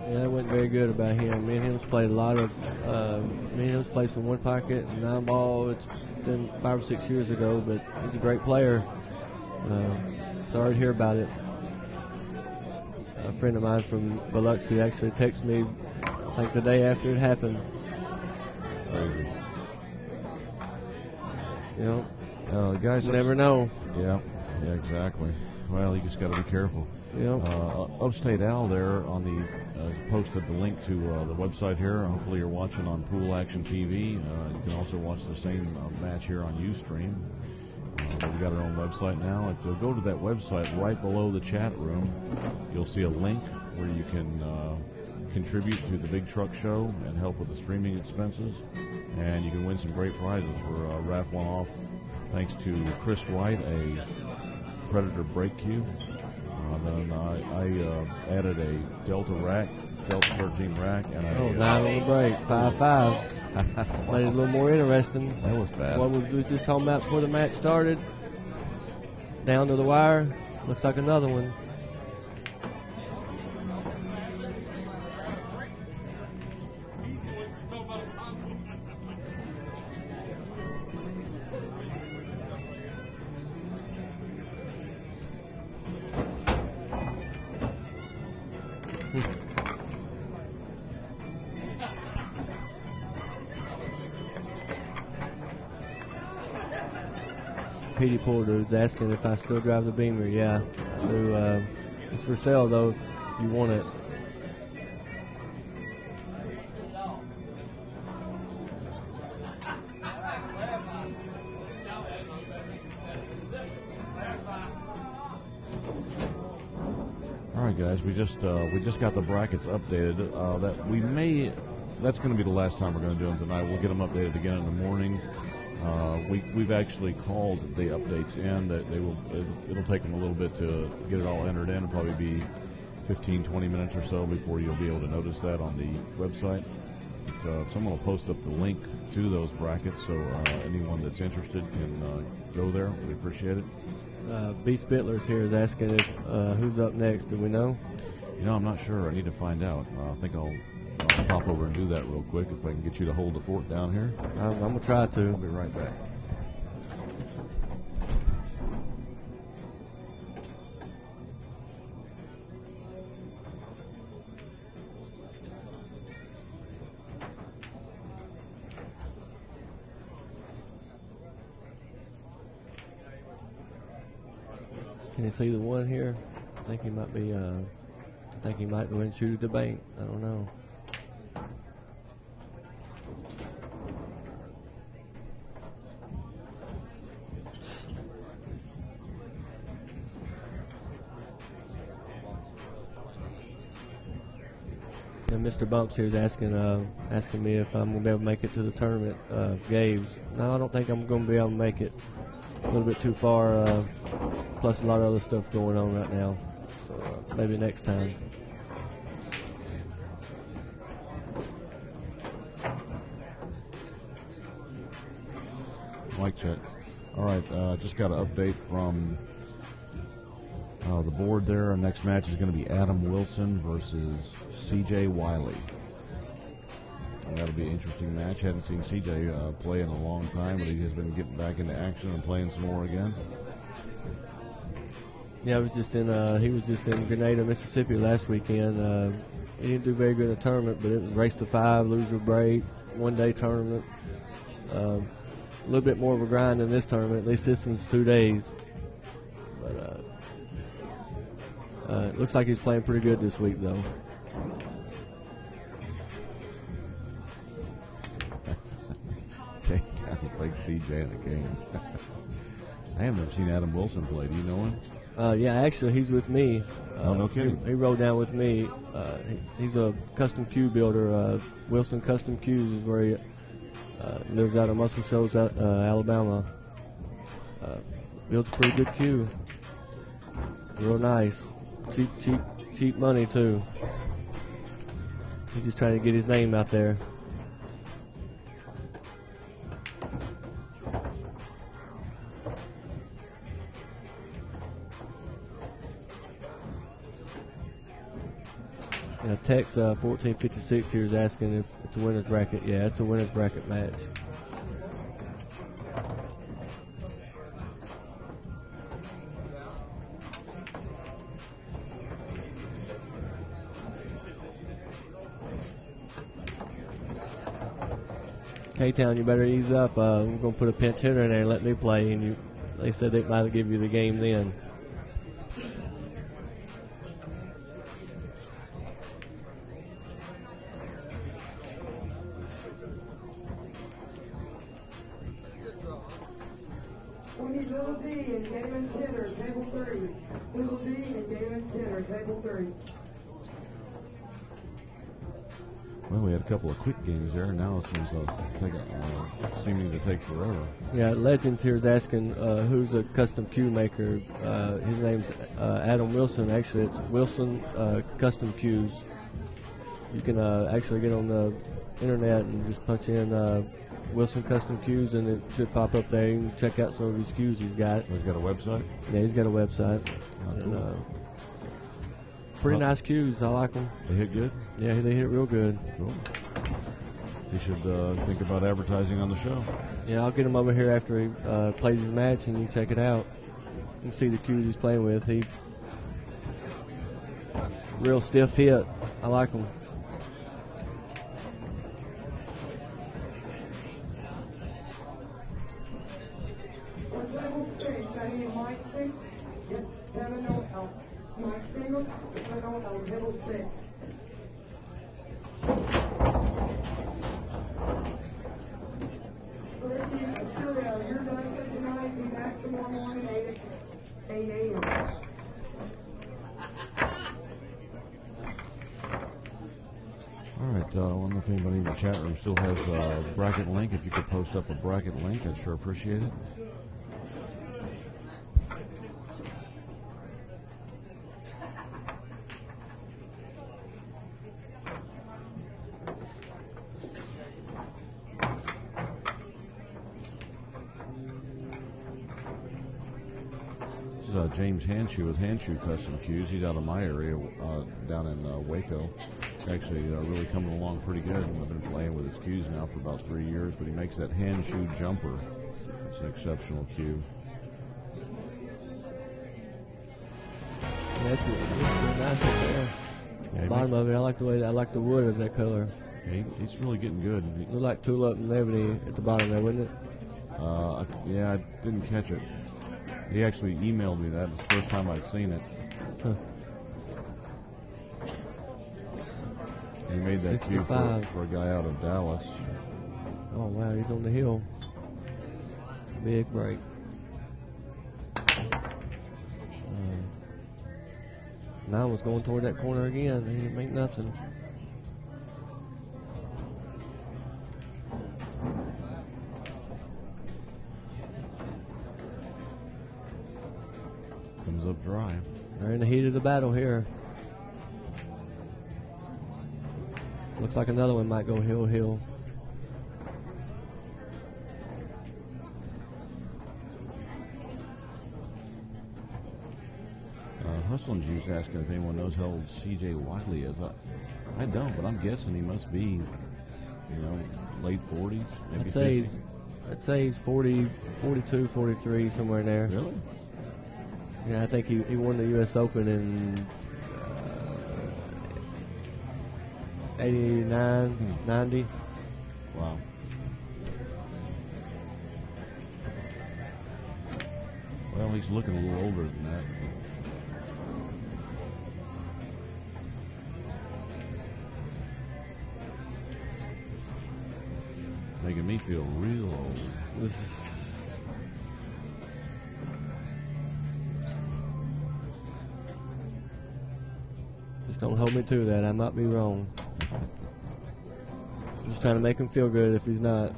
Yeah, that wasn't very good about him. Me and him played a lot of. Me and him played some one pocket, 9 ball. It's been 5 or 6 years ago, but he's a great player. Sorry to hear about it. A friend of mine from Biloxi actually texted me, I think the day after it happened.
Crazy.
Guys, you never know.
Yeah, exactly. Well, you just got to be careful.
Yep.
Upstate Al there on the posted the link to the website here. Hopefully you're watching on Pool Action TV. You can also watch the same match here on Ustream. We've got our own website now. If you'll go to that website, right below the chat room, you'll see a link where you can contribute to the Big Truck Show and help with the streaming expenses. And you can win some great prizes. We're raffling off, thanks to Chris White, a Predator brake cube. Then I added a Delta 13 rack, and
9 on the break, 5-5. Made it a little more interesting.
That was fast.
What we were just talking about before the match started. Down to the wire. Looks like another one. Petey Porter is asking if I still drive the Beamer. Yeah, I do. It's for sale, though, if you want it.
All right, guys, we just got the brackets updated. That's going to be the last time we're going to do them tonight. We'll get them updated again in the morning. We've actually called the updates in. That it'll take them a little bit to get it all entered in. It'll probably be 15, 20 minutes or so before you'll be able to notice that on the website. But, someone will post up the link to those brackets, so anyone that's interested can go there. We appreciate it.
B. Spittler's here is asking if who's up next. Do we know?
I'm not sure. I need to find out. I think I'll pop over and do that real quick if I can get you to hold the fort down here.
I'm going to try to.
I'll be right back.
Can you see the one here? I think he might be. I think he might go and shoot at the bank. I don't know. And Mr. Bumps here is asking me if I'm going to be able to make it to the tournament games. No, I don't think I'm going to be able to make it. A little bit too far. Plus a lot of other stuff going on right now. So maybe next time.
Mic check. All right, just got an update from the board there. Our next match is going to be Adam Wilson versus C.J. Wiley. And that'll be an interesting match. Hadn't seen C.J. play in a long time, but he has been getting back into action and playing some more again.
Yeah, he was just in Grenada, Mississippi last weekend. He didn't do very good in the tournament, but it was race to 5, loser break, one-day tournament. A little bit more of a grind than this tournament. At least this one's 2 days. But it looks like he's playing pretty good this week, though.
Okay, I don't think CJ in the game. I haven't ever seen Adam Wilson play. Do you know him?
Yeah, actually, he's with me.
No kidding.
He rode down with me. He's a custom cue builder. Wilson Custom Cues is where he lives out of Muscle Shoals, Alabama. Builds a pretty good cue. Real nice. Cheap money, too. He's just trying to get his name out there. Tex 1456 here is asking if it's a winner's bracket. Yeah, it's a winner's bracket match. K-Town, you better ease up. We're going to put a pinch hitter in there and let me play. And they said they might give you the game then.
Little D and Galen Kidder, table 3. Little D and Galen Kidder, table 3.
Well, we had a couple of quick games there. Now this one's seeming to take forever.
Yeah, Legends here is asking who's a custom cue maker. His name's Adam Wilson. Actually, it's Wilson Custom Cues. You can actually get on the internet and just punch in Wilson Custom Cues, and it should pop up there. You can check out some of his cues he's got.
He's got a website?
Yeah, he's got a website. And, pretty nice cues. I like them.
They hit good?
Yeah, they hit real good.
Cool. He should think about advertising on the show.
Yeah, I'll get him over here after he plays his match, and you check it out. You can see the cues he's playing with. He real stiff hit. I like him.
Table 6, I need Mike Singles. Yes, Kevin Noel. Mike Singles, Kevin Noel, table 6. Ricky Assyria, you're done for tonight. Be back tomorrow morning, 8 a.m.
All right, I don't know if anybody in the chat room still has a bracket link. If you could post up a bracket link, I'd sure appreciate it. This is James Handshoe with Handshoe Custom Cues. He's out of my area, down in Waco. Actually, really coming along pretty good. I've been playing with his cues now for about 3 years, but he makes that Handshoe jumper. It's an exceptional cue.
That's really nice right there.
Yeah,
Bottom of it, I like the wood of that color.
yeah, he's really getting good.
Looked like tulip and ebony at the bottom there, wouldn't it?
Yeah, I didn't catch it. He actually emailed me that. It's the first time I'd seen it.
Huh.
He made that cue
65.
for a guy out of Dallas.
Oh, wow, he's on the hill. Big break. Now was going toward that corner again. He didn't make nothing.
Comes up dry.
They're in the heat of the battle here. Looks like another one might go hill.
Hustlin' Juice asking if anyone knows how old C.J. Wiley is. I don't, but I'm guessing he must be, late 40s. Maybe
I'd say he's 40, 42, 43, somewhere in there.
Really?
Yeah, I think he won the U.S. Open in 89, 90.
Wow. Well, he's looking a little older than that. Making me feel real old.
Just don't hold me to that. I might be wrong. Just trying to make him feel good if he's not.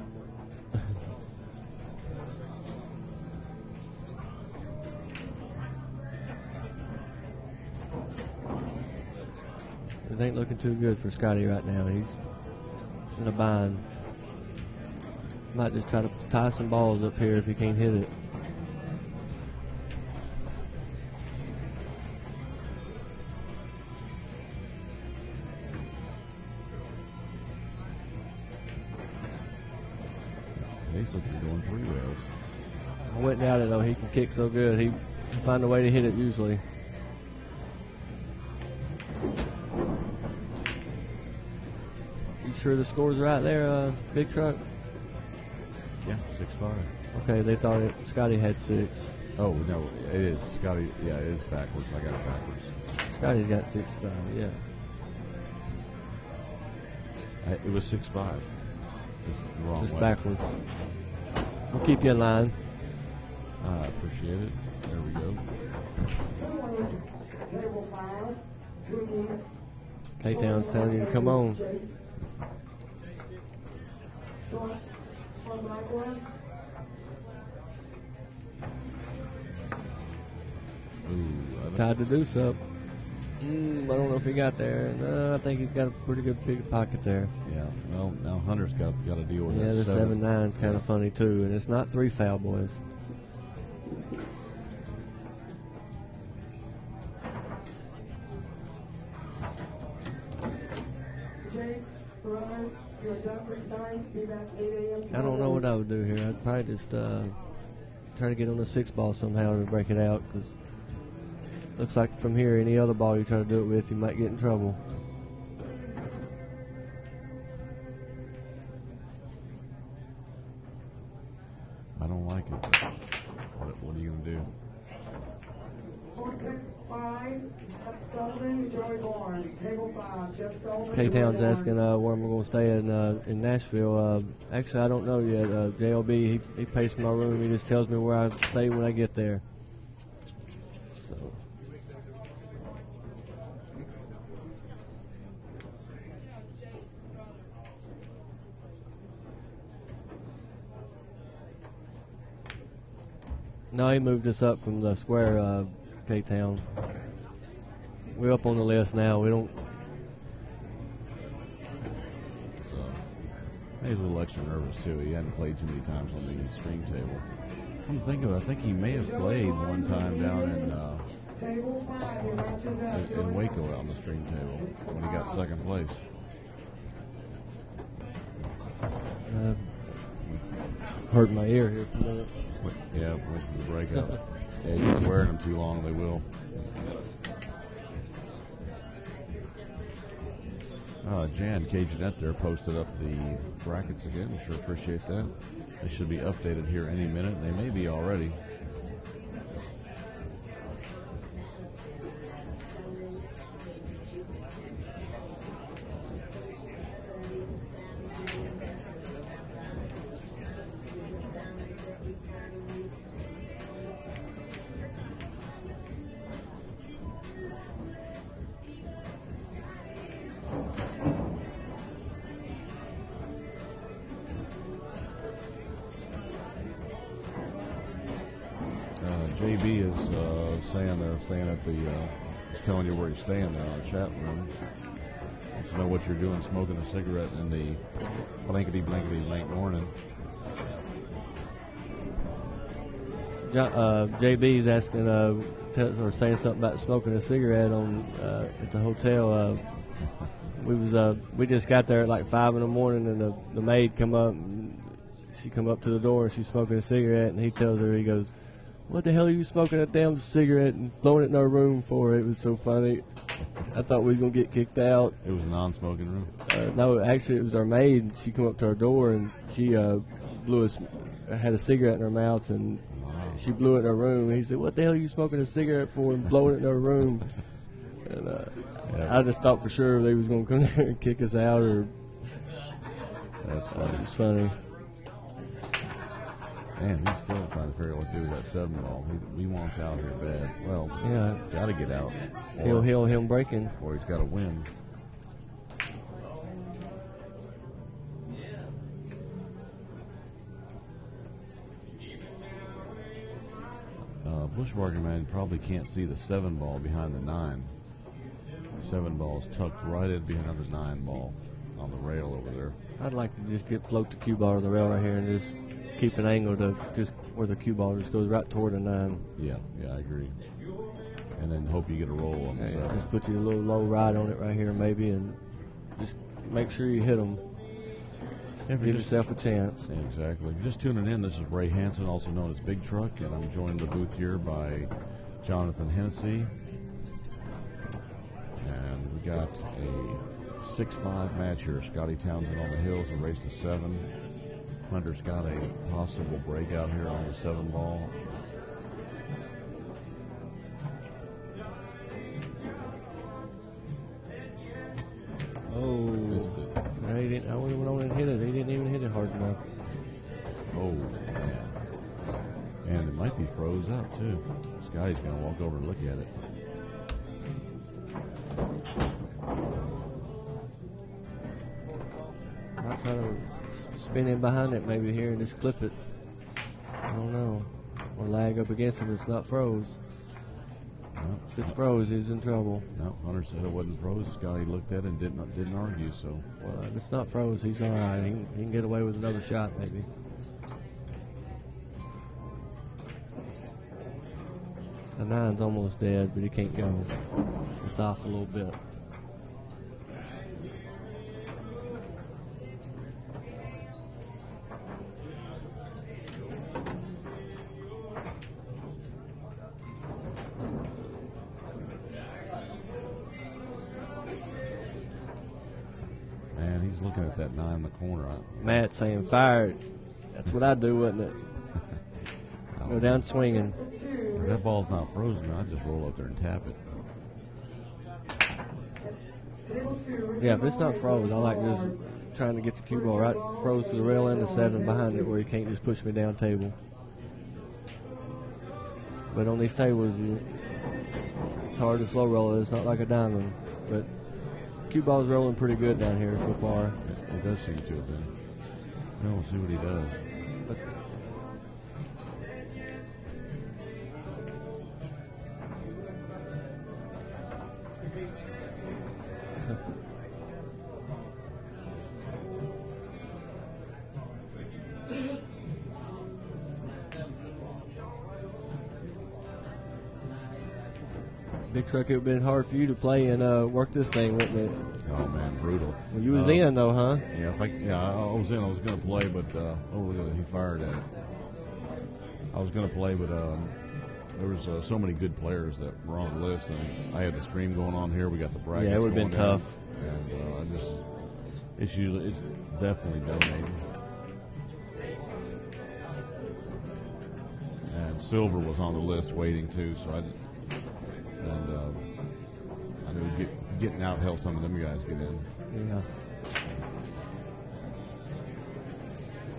It ain't looking too good for Scotty right now. He's in a bind. Might just try to tie some balls up here if he can't hit it.
He's looking at going 3 rails.
I wouldn't doubt it though. He can kick so good. He can find a way to hit it usually. You sure the score's right there, Big Truck?
Yeah, 6-5.
Okay, they thought Scotty had 6.
Oh, no, it is. Scotty, yeah, it is backwards. I got it backwards.
Scotty's got 6-5, yeah.
It was 6-5. Just the wrong
Just
way.
backwards. We'll keep you in line.
I appreciate it. There we go.
Table 5.
K-Town's telling you to come on.
Short from Blackwell.
Ooh,
Tied to Deuce up. I don't know if he got there. No, I think he's got a pretty good big pocket there.
yeah. Well, now Hunter's got to deal with
Yeah,
that.
the 7-9's kind of funny too, and it's not 3 foul, boys.
James, Ryan, you're done for tonight. Be back 8 a.m.
I don't know what I would do here. I'd probably just try to get on the 6 ball somehow to break it out, because looks like from here, any other ball you try to do it with, you might get in trouble.
I don't like it. What are you going to do?
Joey Barnes. Table 5, Jeff Sullivan.
K-Town's asking where I'm going to stay in Nashville. Actually, I don't know yet. JLB, he pays for my room. He just tells me where I stay when I get there. So. No, he moved us up from the square, K-Town. We're up on the list now. We don't.
So he's a little extra nervous too. He hadn't played too many times on the string table. Come to think of it, I think he may have played one time down in Waco on the string table when he got second place.
Hurt my ear here for a minute.
Yeah, wait for the breakout. Yeah, you keep wearing them too long, they will. Jan Cagenet there posted up the brackets again. Sure appreciate that. They should be updated here any minute. They may be already. JB is saying they're staying at the, he's telling you where he's staying there on the chat room. Wants to know what you're doing, smoking a cigarette in the blankety-blank morning.
JB's asking, or saying something about smoking a cigarette on at the hotel. We just got there at like 5 in the morning, and the maid come up. And she come up to the door, and she's smoking a cigarette, and he tells her, he goes, "What the hell are you smoking a damn cigarette and blowing it in our room for?" It was so funny. I thought we was going to get kicked out.
It was a non-smoking room?
No, actually, it was our maid. She come up to our door, and she had a cigarette in her mouth, and she blew it in our room. He said, "What the hell are you smoking a cigarette for and blowing it in our room?" And I just thought for sure they was going to come there and kick us out. Or
That's funny.
It was funny.
Man, he's still trying to figure out what to do with that 7 ball. He wants out here bad. Well,
yeah,
got to get out.
Him breaking.
Or he's got to win. Bushwhacker man probably can't see the 7 ball behind the 9. The 7 ball is tucked right in behind the 9 ball on the rail over there.
I'd like to just float the cue ball to the rail right here and just keep an angle to just where the cue ball just goes right toward the 9.
Yeah, I agree. And then hope you get a roll on the 7.
Just put you a little low ride on it right here maybe, and just make sure you hit them. Give yourself a chance.
Yeah, exactly. Just tuning in, this is Ray Hansen, also known as Big Truck, and I'm joined in the booth here by Jonathan Hennessy. And we got a 6-5 match here. Scotty Townsend on the hills and race to 7. Hunter's got a possible breakout here on the 7 ball.
Oh,
missed it.
No, he didn't. I went on and hit it. He didn't even hit it hard enough.
Oh, man. And it might be froze up, too. Scotty's going to walk over and look at it.
I'll try to spin in behind it maybe here and just clip it. I don't know. Or lag up against it if it's not froze.
No.
If it's froze, he's in trouble.
No, Hunter said it wasn't froze. Scotty looked at it and didn't argue, so.
Well, if it's not froze, he's all right. He can get away with another shot maybe. The 9's almost dead, but he can't go. It's off a little bit.
Man, he's looking at that 9 in the corner.
Matt saying fire it. That's what I'd do, wouldn't it? Go down swinging.
If that ball's not frozen, I'd just roll up there and tap it.
Yeah, if it's not froze, I like just trying to get the cue ball right froze to the rail end of 7 behind it where he can't just push me down table. But on these tables, it's hard to slow roll it. It's not like a diamond. But cue ball's rolling pretty good down here so far.
It does seem to have been. Well, we'll see what he does.
But Big Truck, it would have been hard for you to play and work this thing, wouldn't it?
Oh man, brutal.
Well, you was in though, huh?
Yeah, I was in. I was going to play, but look at it, he fired at it. I was going to play, but there was so many good players that were on the list, and I had the stream going on here. We got the brackets.
Yeah, it would have been
going
tough.
And it's definitely donating. And Silver was on the list waiting too, so I knew getting out helped some of them guys get in.
Yeah.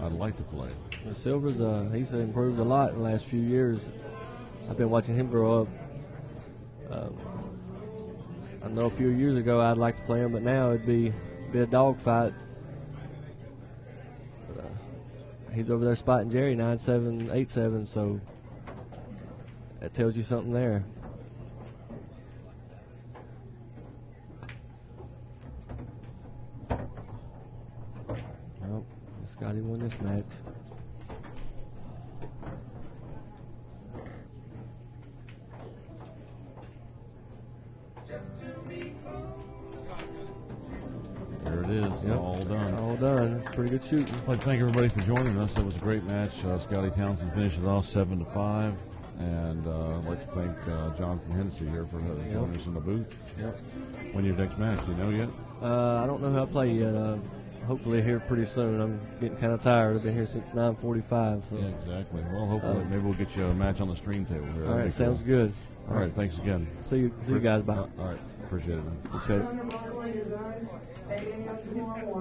I'd like to play.
Well, Silver's he's improved a lot in the last few years. I've been watching him grow up. I know a few years ago I'd like to play him, but now it'd be a dogfight. He's over there spotting Jerry 9-7, 8-7, so that tells you something there. Well, Scotty won this match.
There it is.
Yep.
All done.
All done. Pretty good shooting.
I'd like to thank everybody for joining us. It was a great match. Scotty Townsend finished it off 7-5. And I'd like to thank Jonathan Hennessy here for joining us in the booth.
Yep.
When your next match, do you know yet?
I don't know how to play yet. Hopefully here pretty soon. I'm getting kind of tired. I've been here since 9:45. So.
Yeah, exactly. Well, hopefully maybe we'll get you a match on the stream table here.
All right, sounds good.
All right, thanks again.
See you guys. Bye.
All right, appreciate it, man.
Appreciate it.